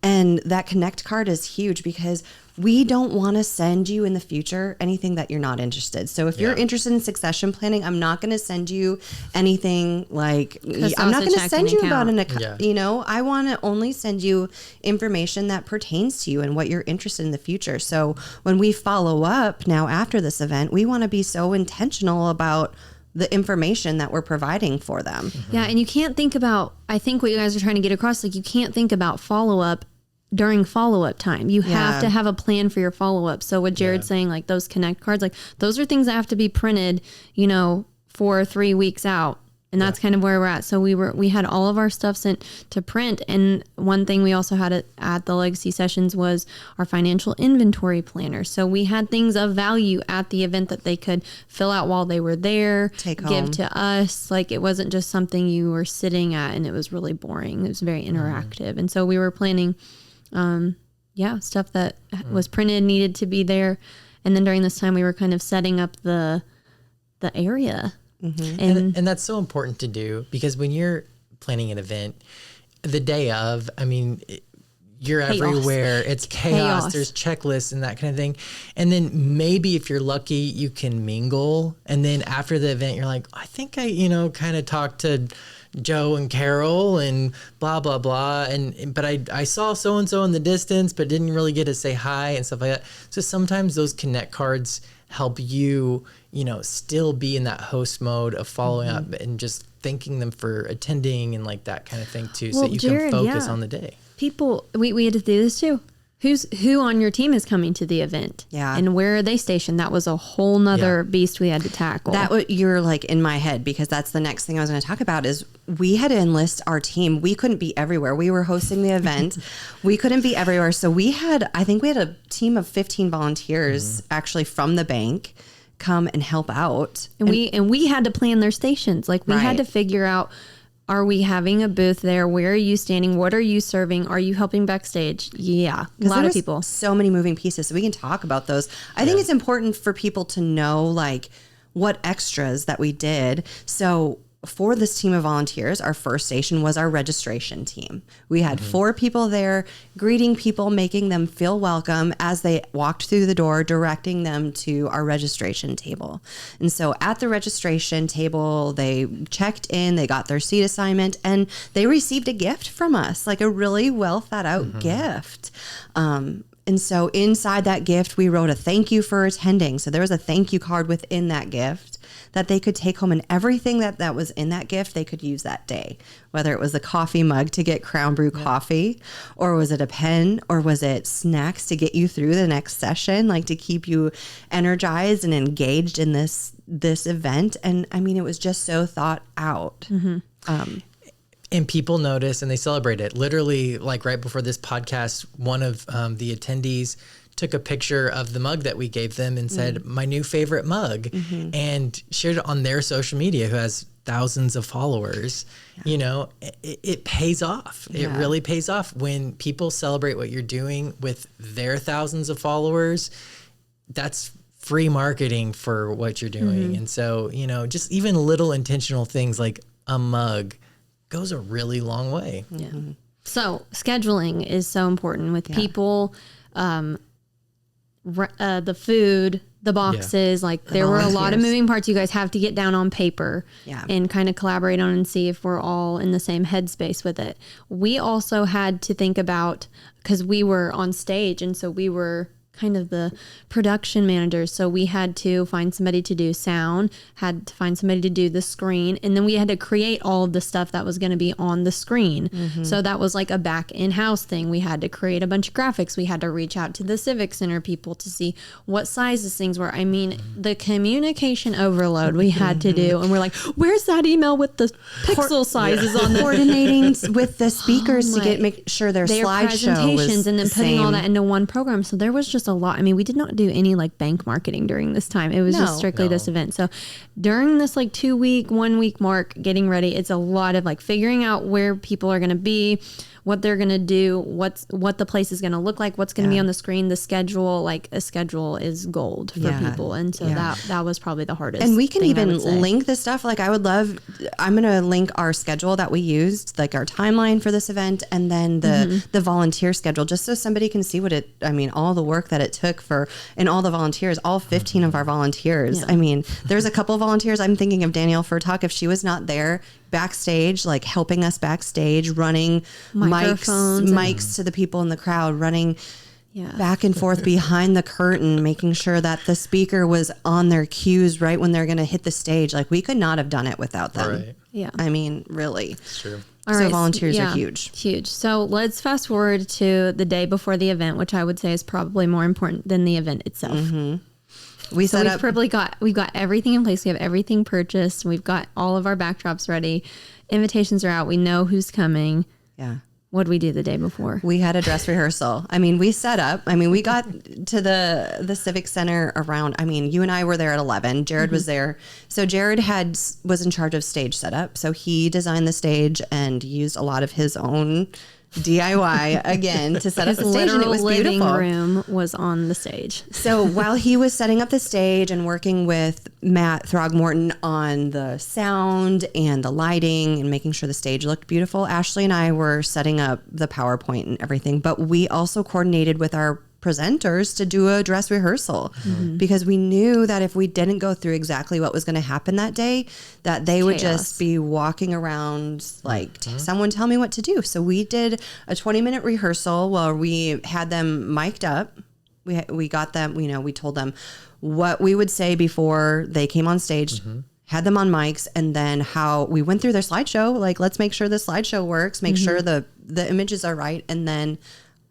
Speaker 2: And that connect card is huge, because we don't want to send you in the future anything that you're not interested. So if you're interested in succession planning, I'm not going to send you anything like, I'm not going to send you about an account. I want to only send you information that pertains to you and what you're interested in the future. So when we follow up now after this event, we want to be so intentional about the information that we're providing for them.
Speaker 1: Yeah. And you can't think about, I think what you guys are trying to get across, like, you can't think about follow-up during follow-up time. You have to have a plan for your follow-up. So what Jared's saying, like those connect cards, like those are things that have to be printed, 4 or 3 weeks out. And that's kind of where we're at. So we had all of our stuff sent to print. And one thing we also had at the Legacy Sessions was our financial inventory planner. So we had things of value at the event that they could fill out while they were there, give to us. Like, it wasn't just something you were sitting at and it was really boring. It was very interactive. And so we were planning, stuff that was printed, needed to be there. And then during this time, we were kind of setting up the area.
Speaker 4: And that's so important to do, because when you're planning an event, the day of, you're chaos. Everywhere. It's chaos. There's checklists and that kind of thing. And then maybe if you're lucky, you can mingle. And then after the event, you're like, I think I, kind of talked to Joe and Carol and blah, blah, blah. But I saw so-and-so in the distance, but didn't really get to say hi and stuff like that. So sometimes those connect cards help you, still be in that host mode of following up and just thanking them for attending and like that kind of thing too. So that you can focus on the day.
Speaker 1: People, we had to do this too. Who on your team is coming to the event?
Speaker 2: Yeah.
Speaker 1: And where are they stationed? That was a whole nother beast we had to tackle.
Speaker 2: You're like in my head, because that's the next thing I was going to talk about is we had to enlist our team. We couldn't be everywhere. We were hosting the event. We couldn't be everywhere. So I think we had a team of 15 volunteers actually from the bank come and help out.
Speaker 1: And we had to plan their stations. Like we had to figure out, are we having a booth there? Where are you standing? What are you serving? Are you helping backstage? Yeah. A lot of people.
Speaker 2: So many moving pieces. So we can talk about those. I think it's important for people to know like what extras that we did. So for this team of volunteers, our first station was our registration team. We had 4 people there greeting people, making them feel welcome as they walked through the door, directing them to our registration table. And so at the registration table, they checked in, they got their seat assignment, and they received a gift from us, like a really well thought out gift. And so inside that gift, we wrote a thank you for attending. So there was a thank you card within that gift that they could take home, and everything that was in that gift, they could use that day, whether it was a coffee mug to get Crown Brew coffee, or was it a pen, or was it snacks to get you through the next session, like to keep you energized and engaged in this event. And I mean, it was just so thought out.
Speaker 4: And people notice and they celebrate it. Literally, like right before this podcast, one of the attendees took a picture of the mug that we gave them and said, my new favorite mug, and shared it on their social media, who has thousands of followers. You know, it pays off. It really pays off when people celebrate what you're doing with their thousands of followers. That's free marketing for what you're doing. And so, you know, just even little intentional things like a mug goes a really long way.
Speaker 1: So scheduling is so important with people, the food, the boxes, like there were a lot of moving parts you guys have to get down on paper and kind of collaborate on and see if we're all in the same headspace with it. We also had to think about, because we were on stage and so we were kind of the production managers. So we had to find somebody to do sound, had to find somebody to do the screen, and then we had to create all of the stuff that was going to be on the screen. So that was like a back in-house thing. We had to create a bunch of graphics. We had to reach out to the Civic Center people to see what sizes things were. I mean, the communication overload we had to do. And we're like, where's that email with the pixel sizes on the
Speaker 2: Coordinating with the speakers to make sure their slideshow
Speaker 1: presentations
Speaker 2: was
Speaker 1: and then putting all
Speaker 2: same.
Speaker 1: that into one program. So there was just a lot. I mean, we did not do any like bank marketing during this time. It was just strictly this event. So during this like 1 week mark, getting ready, it's a lot of like figuring out where people are going to be, what they're going to do, what the place is going to look like, what's going to be on the screen, the schedule. Like a schedule is gold for people. And so that was probably the hardest.
Speaker 2: And we can even link the stuff. Like I'm going to link our schedule that we used, like our timeline for this event, and then the volunteer schedule, just so somebody can see all the work that it took and all the volunteers, all 15 of our volunteers. I mean, there's a couple of volunteers. I'm thinking of Danielle Furtok. If she was not there backstage, like helping us backstage, running mics to the people in the crowd, running back and forth behind the curtain, making sure that the speaker was on their cues right when they're going to hit the stage. Like we could not have done it without them.
Speaker 4: Right.
Speaker 1: Yeah.
Speaker 2: I mean, really.
Speaker 4: It's true.
Speaker 2: So volunteers are huge.
Speaker 1: Huge. So let's fast forward to the day before the event, which I would say is probably more important than the event itself. We've got everything in place. We have everything purchased. We've got all of our backdrops ready. Invitations are out. We know who's coming.
Speaker 2: Yeah.
Speaker 1: What did we do the day before?
Speaker 2: We had a dress rehearsal. I mean, we set up. I mean, we got to the Civic Center around, you and I were there at 11. Jared was there. So Jared was in charge of stage setup. So he designed the stage and used a lot of his own DIY again to set up the stage, and it was
Speaker 1: living
Speaker 2: beautiful.
Speaker 1: Room was on the stage.
Speaker 2: So while he was setting up the stage and working with Matt Throgmorton on the sound and the lighting and making sure the stage looked beautiful, Ashley and I were setting up the PowerPoint and everything. But we also coordinated with our presenters to do a dress rehearsal because we knew that if we didn't go through exactly what was going to happen that day, that they would just be walking around like, someone tell me what to do. So we did a 20-minute rehearsal where we had them mic'd up. We got them, we told them what we would say before they came on stage, had them on mics, and then how we went through their slideshow. Like, let's make sure the slideshow works, make sure the images are right, and then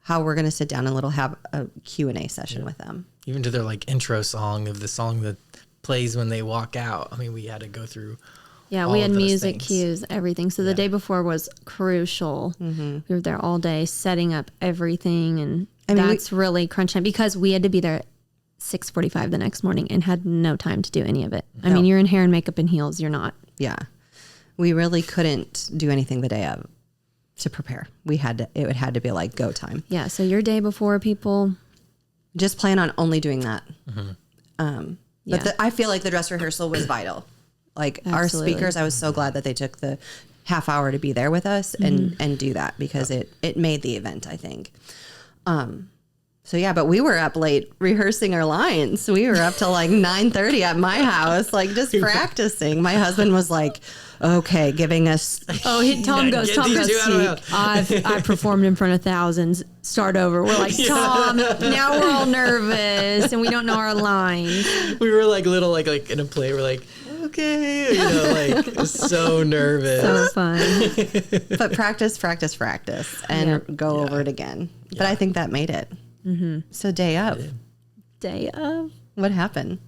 Speaker 2: how we're going to sit down and have a Q&A session with them.
Speaker 4: Even to their like intro song of the song that plays when they walk out. I mean, we had to go through all
Speaker 1: we had
Speaker 4: of those
Speaker 1: music
Speaker 4: things.
Speaker 1: cues, everything. So the day before was crucial. We were there all day setting up everything, and that's really crunch time because we had to be there 6:45 the next morning and had no time to do any of it. I
Speaker 2: No.
Speaker 1: mean, you're in hair and makeup and heels. You're not.
Speaker 2: Yeah. We really couldn't do anything the day of to prepare. It had to be like go time.
Speaker 1: Yeah. So your day before, people.
Speaker 2: Just plan on only doing that.
Speaker 1: Yeah.
Speaker 2: But I feel like the dress rehearsal was vital. Like our
Speaker 1: Absolutely.
Speaker 2: speakers, I was so glad that they took the half hour to be there with us and do that because it made the event, I think. So yeah, but we were up late rehearsing our lines. We were up till like 9:30 at my house, like just practicing. My husband was like, okay, giving us,
Speaker 1: Tom goes,
Speaker 4: get these two out of the
Speaker 1: I performed in front of thousands. Start over. We're like, Tom, now we're all nervous and we don't know our lines.
Speaker 4: We were like little, like in a play. We're like, okay, like so nervous.
Speaker 1: So fun.
Speaker 2: but practice and go over it again. But I think that made it. So day of,
Speaker 1: Day of.
Speaker 2: what happened?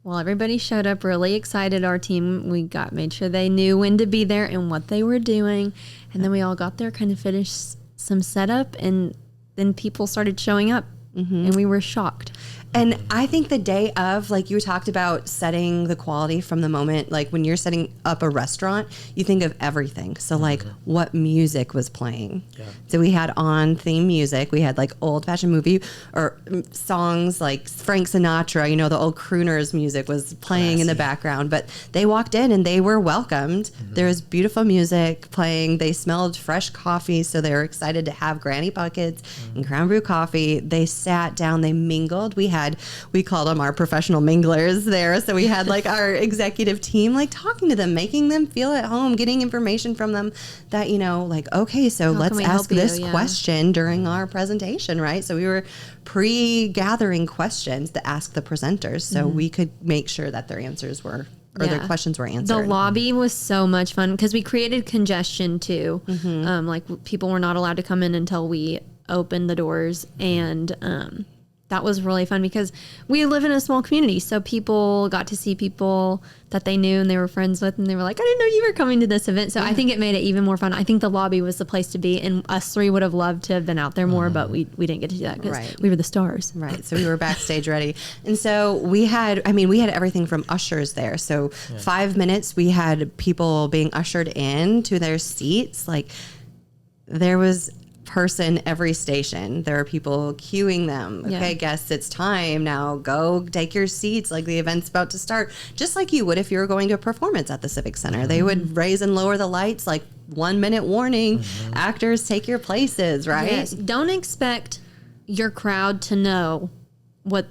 Speaker 1: Well, everybody showed up really excited. Our team, made sure they knew when to be there and what they were doing. And then we all got there, kind of finished some setup, and then people started showing up and we were shocked.
Speaker 2: And I think the day of, like you talked about setting the quality from the moment, like when you're setting up a restaurant, you think of everything. So like what music was playing. Yeah. So we had on theme music. We had like old fashioned movie or songs like Frank Sinatra, the old crooners music was playing in the background, but they walked in and they were welcomed. There was beautiful music playing. They smelled fresh coffee. So they were excited to have granny buckets and ground brew coffee. They sat down, they mingled. We called them our professional minglers there. So we had like our executive team, like talking to them, making them feel at home, getting information from them that, like, okay, so let's ask this question during our presentation, right? So we were pre-gathering questions to ask the presenters so we could make sure that their answers were, or their questions were answered.
Speaker 1: The lobby was so much fun because we created congestion too. Like people were not allowed to come in until we opened the doors, and that was really fun because we live in a small community. So people got to see people that they knew and they were friends with, and they were like, I didn't know you were coming to this event. So I think it made it even more fun. I think the lobby was the place to be, and us three would have loved to have been out there more, but we didn't get to do that because we were the stars.
Speaker 2: Right. So we were backstage ready. And so we had everything from ushers there. So 5 minutes, we had people being ushered in to their seats. Like there was person every station. There are people queuing them. Okay, guests, it's time now. Go take your seats. Like the event's about to start. Just like you would if you were going to a performance at the Civic Center. They would raise and lower the lights, like 1 minute warning. Actors, take your places, right?
Speaker 1: Yes. Don't expect your crowd to know what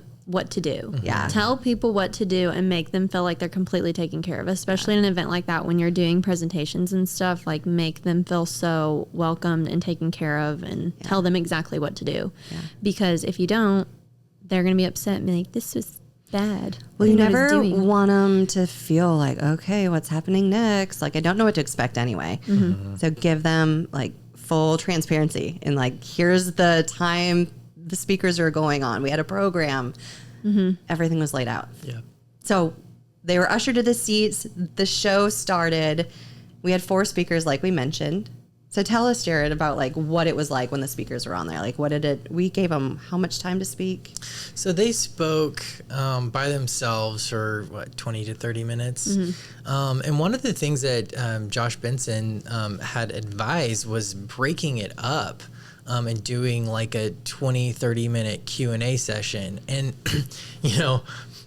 Speaker 1: to do.
Speaker 2: Yeah.
Speaker 1: Tell people what to do and make them feel like they're completely taken care of, especially in an event like that when you're doing presentations and stuff. Like make them feel so welcomed and taken care of, and tell them exactly what to do. Yeah. Because if you don't, they're going to be upset and be like, this was bad.
Speaker 2: Well, you never want them to feel like, okay, what's happening next? Like, I don't know what to expect anyway. So give them like full transparency and like, here's the time the speakers are going on. We had a program. Everything was laid out. Yeah. So they were ushered to the seats. The show started. We had 4 speakers, like we mentioned. So tell us, Jared, about like what it was like when the speakers were on there. Like we gave them how much time to speak?
Speaker 4: So they spoke by themselves for 20 to 30 minutes. And one of the things that Josh Benson had advised was breaking it up. And doing like a 20, 30 minute Q&A session. And,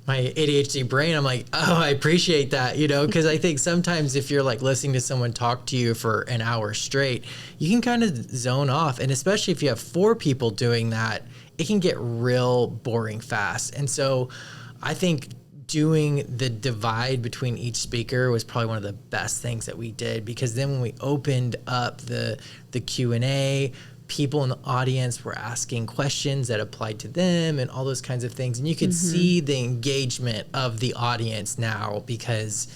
Speaker 4: my ADHD brain, I'm like, oh, I appreciate that, because I think sometimes if you're like listening to someone talk to you for an hour straight, you can kind of zone off. And especially if you have 4 people doing that, it can get real boring fast. And so I think doing the divide between each speaker was probably one of the best things that we did, because then when we opened up the Q&A, people in the audience were asking questions that applied to them and all those kinds of things. And you could see the engagement of the audience now because,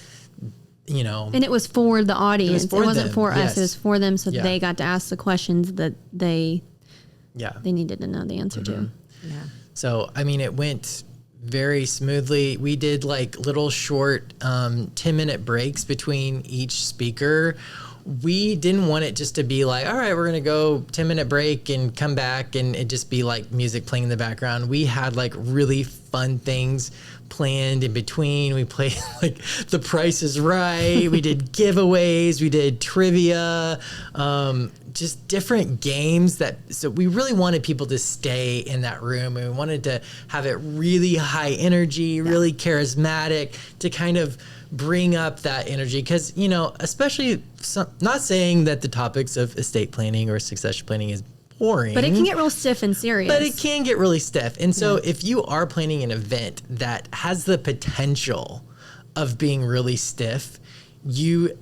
Speaker 1: And it was for the audience. It wasn't for us. It was for them, so they got to ask the questions that they needed to know the answer to.
Speaker 2: Yeah.
Speaker 4: So, it went very smoothly. We did like little short 10-minute breaks between each speaker. we didn't want it just to be like, all right, we're going to go 10-minute break and come back and it just be like music playing in the background. We had like really fun things planned in between. We played like The Price is Right. We did giveaways. We did trivia, just different games so we really wanted people to stay in that room, and we wanted to have it really high energy, really charismatic, to kind of bring up that energy. Because, especially not saying that the topics of estate planning or succession planning is boring,
Speaker 1: But it can get real stiff and serious.
Speaker 4: but it can get really stiff. And so if you are planning an event that has the potential of being really stiff, you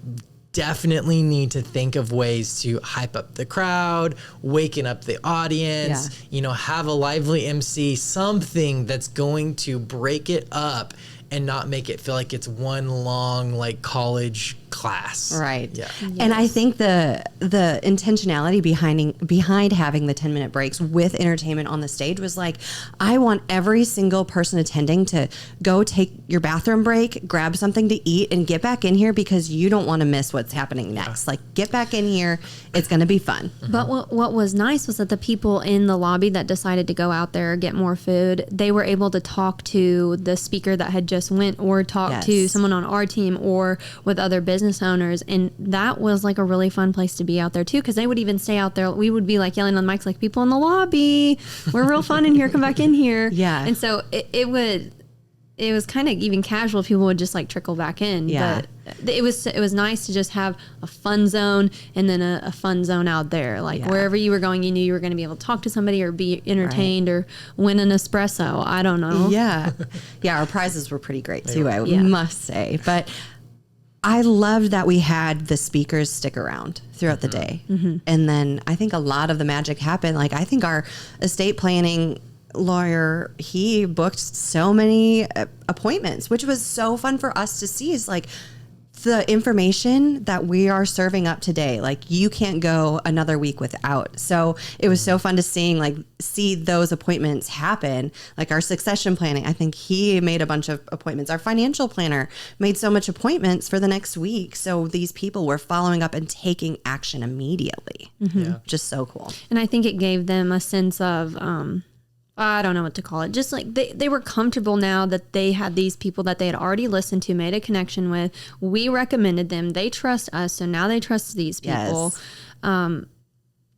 Speaker 4: definitely need to think of ways to hype up the crowd, waken up the audience, have a lively MC, something that's going to break it up and not make it feel like it's one long like college class.
Speaker 2: Right.
Speaker 4: Yeah.
Speaker 2: Yes. And I think the intentionality behind having the 10-minute breaks with entertainment on the stage was like, I want every single person attending to go take your bathroom break, grab something to eat, and get back in here because you don't want to miss what's happening next. Like, get back in here. It's going to be fun.
Speaker 1: But what was nice was that the people in the lobby that decided to go out there, get more food, they were able to talk to the speaker that had just went, or talk to someone on our team, or with other business owners. And that was like a really fun place to be out there too, because they would even stay out there. We would be like yelling on the mics like, people in the lobby, we're real fun in here, come back in here.
Speaker 2: Yeah.
Speaker 1: And so it was kind of even casual. People would just like trickle back in.
Speaker 2: Yeah.
Speaker 1: But it was nice to just have a fun zone and then a fun zone out there. Like wherever you were going, you knew you were going to be able to talk to somebody or be entertained or win an espresso. I don't know.
Speaker 2: Yeah. Yeah. Our prizes were pretty great too, I
Speaker 1: Yeah.
Speaker 2: must say. But I loved that we had the speakers stick around throughout the day. And then I think a lot of the magic happened. Like, I think our estate planning lawyer, he booked so many appointments, which was so fun for us to see. Is like, the information that we are serving up today, like, you can't go another week without. So it was so fun to see those appointments happen. Like our succession planning, I think he made a bunch of appointments. Our financial planner made so much appointments for the next week. So these people were following up and taking action immediately. Just so cool.
Speaker 1: And I think it gave them a sense of, I don't know what to call it. Just like they were comfortable now that they had these people that they had already listened to, made a connection with. We recommended them. They trust us. So now they trust these people.
Speaker 2: Yes.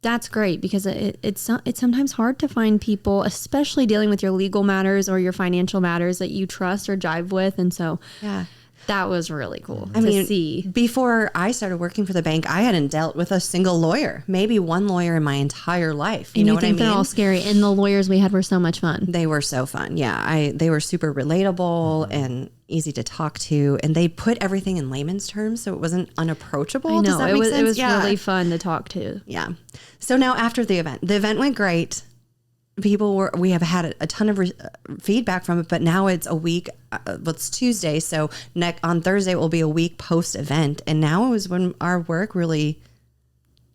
Speaker 1: That's great, because it's sometimes hard to find people, especially dealing with your legal matters or your financial matters, that you trust or jive with. And so that was really cool to see.
Speaker 2: Before I started working for the bank, I hadn't dealt with a single lawyer, maybe one lawyer in my entire life. You know what I mean?
Speaker 1: They're all scary, and the lawyers we had were so much fun.
Speaker 2: They were so fun. Yeah, they were super relatable and easy to talk to, and they put everything in layman's terms, so it wasn't unapproachable.
Speaker 1: I know.
Speaker 2: Does that make sense?
Speaker 1: It was really fun to talk to.
Speaker 2: Yeah. So now after the event went great. We have had a ton of feedback from it, but now it's a week. It's Tuesday, so on Thursday it will be a week post event, and now is when our work really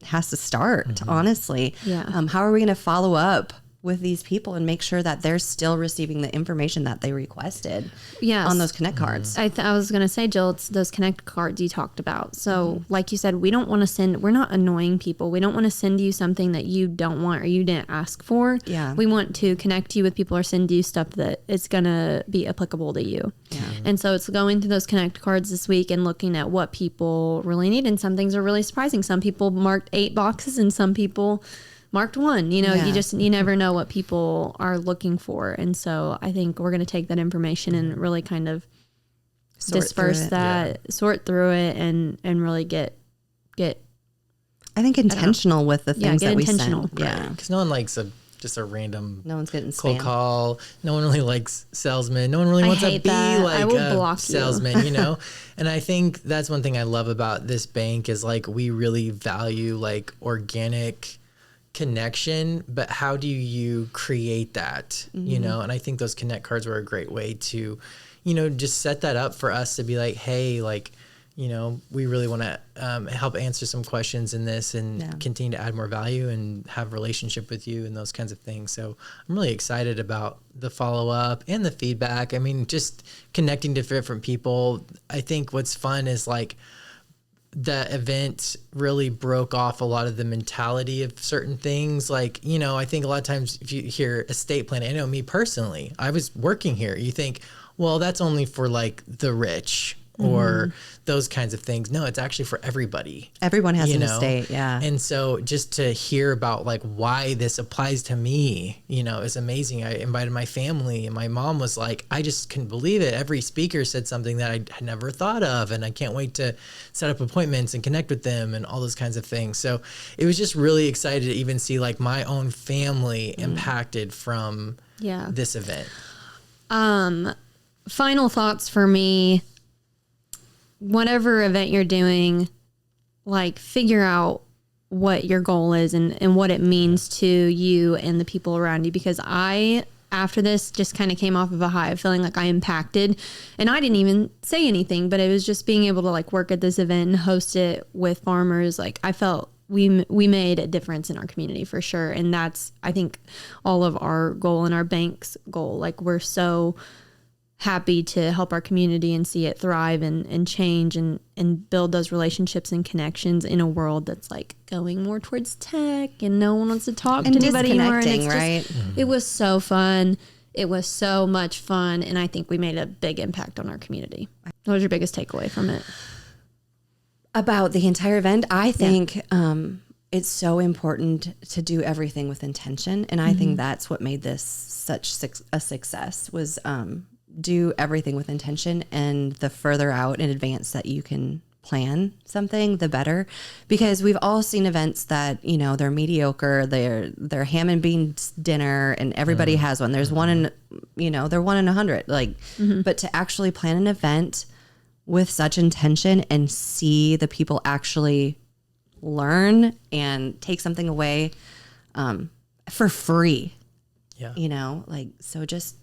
Speaker 2: has to start. Honestly, how are we going to follow up with these people and make sure that they're still receiving the information that they requested on those Connect cards?
Speaker 1: I was going to say, Jill, it's those Connect cards you talked about. So like you said, we don't want to we're not annoying people. We don't want to send you something that you don't want or you didn't ask for.
Speaker 2: Yeah.
Speaker 1: We want to connect you with people or send you stuff that is going to be applicable to you.
Speaker 2: Yeah.
Speaker 1: And so it's going through those Connect cards this week and looking at what people really need. And some things are really surprising. Some people marked 8 boxes and some people marked 1. You never know what people are looking for. And so I think we're going to take that information and really kind of disperse that, sort through it, and really get
Speaker 2: I think intentional with the things that we
Speaker 1: intentional.
Speaker 2: send. Yeah.
Speaker 4: Because no one likes just a random
Speaker 2: No one's getting
Speaker 4: cold
Speaker 2: spam.
Speaker 4: call. No one really likes salesmen. No one really wants to
Speaker 1: hate
Speaker 4: be
Speaker 1: that.
Speaker 4: like
Speaker 1: I will
Speaker 4: a
Speaker 1: block you.
Speaker 4: salesman, And I think that's one thing I love about this bank is like we really value like organic connection, but how do you create that, and I think those Connect cards were a great way to, just set that up for us to be like, hey, like, we really want to help answer some questions in this and continue to add more value and have relationship with you and those kinds of things. So I'm really excited about the follow-up and the feedback. I mean, just connecting to different people. I think what's fun is like the event really broke off a lot of the mentality of certain things. Like, you know, I think a lot of times if you hear estate planning, I know me personally, I was working here. You think, well, that's only for like the rich or those kinds of things. No, it's actually for everybody.
Speaker 2: Everyone has
Speaker 4: you
Speaker 2: an
Speaker 4: know?
Speaker 2: estate, yeah.
Speaker 4: And so just to hear about like why this applies to me, you know, is amazing. I invited my family and my mom was like, I just couldn't believe it. Every speaker said something that I had never thought of. And I can't wait to set up appointments and connect with them and all those kinds of things. So it was just really excited to even see like my own family impacted from this event.
Speaker 1: Final thoughts for me. Whatever event you're doing, like figure out what your goal is and what it means to you and the people around you. Because I, after this, just kind of came off of a high of feeling like I impacted, and I didn't even say anything, but it was just being able to like work at this event and host it with farmers. Like I felt we made a difference in our community for sure. And that's, I think, all of our goal and our bank's goal. Like we're so happy to help our community and see it thrive and change and build those relationships and connections in a world that's like going more towards tech and no one wants to talk to anybody anymore. And it's
Speaker 2: right?
Speaker 1: It was so fun. It was so much fun. And I think we made a big impact on our community. What was your biggest takeaway from it?
Speaker 2: About the entire event, I think it's so important to do everything with intention. And I think that's what made this such a success was do everything with intention, and the further out in advance that you can plan something, the better. Because we've all seen events that, you know, they're mediocre, they're ham and beans dinner and everybody has one. There's one in, you know, they're 1 in 100. Like, but to actually plan an event with such intention and see the people actually learn and take something away for free, you know, like, so just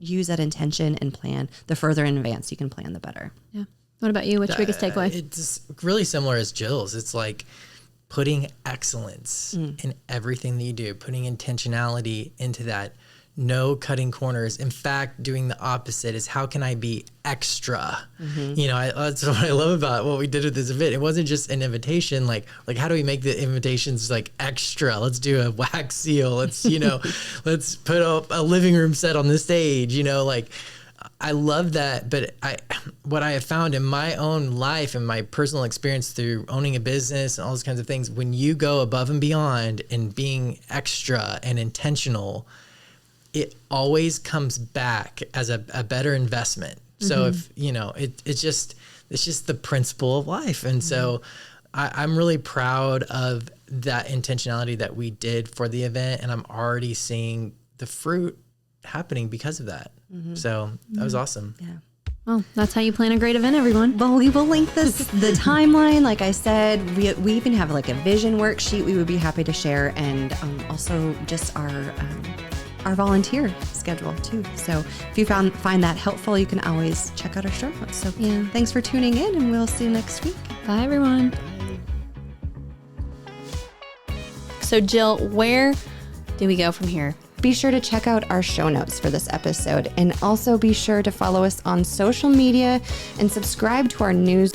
Speaker 2: use that intention and plan. The further in advance you can plan, the better.
Speaker 1: Yeah. What about you? What's your biggest takeaway?
Speaker 4: It's really similar as Jill's. It's like putting excellence in everything that you do, putting intentionality into that. No cutting corners. In fact, doing the opposite is how can I be extra? You know, that's what I love about what we did with this event. It wasn't just an invitation. Like how do we make the invitations like extra? Let's do a wax seal. Let's, you know, let's put up a living room set on the stage, you know, like I love that. But what I have found in my own life and my personal experience through owning a business and all those kinds of things, when you go above and beyond and being extra and intentional, it always comes back as a better investment. So if, you know, it's just the principle of life. And so I'm really proud of that intentionality that we did for the event. And I'm already seeing the fruit happening because of that. So that was awesome.
Speaker 2: Yeah.
Speaker 1: Well, that's how you plan a great event, everyone.
Speaker 2: Well, we will link the timeline. Like I said, we even have like a vision worksheet we would be happy to share. And also just our volunteer schedule too. So if you find that helpful, you can always check out our show notes. So thanks for tuning in, and we'll see you next week.
Speaker 1: Bye, everyone. So Jill, where do we go from here?
Speaker 2: Be sure to check out our show notes for this episode, and also be sure to follow us on social media and subscribe to our news.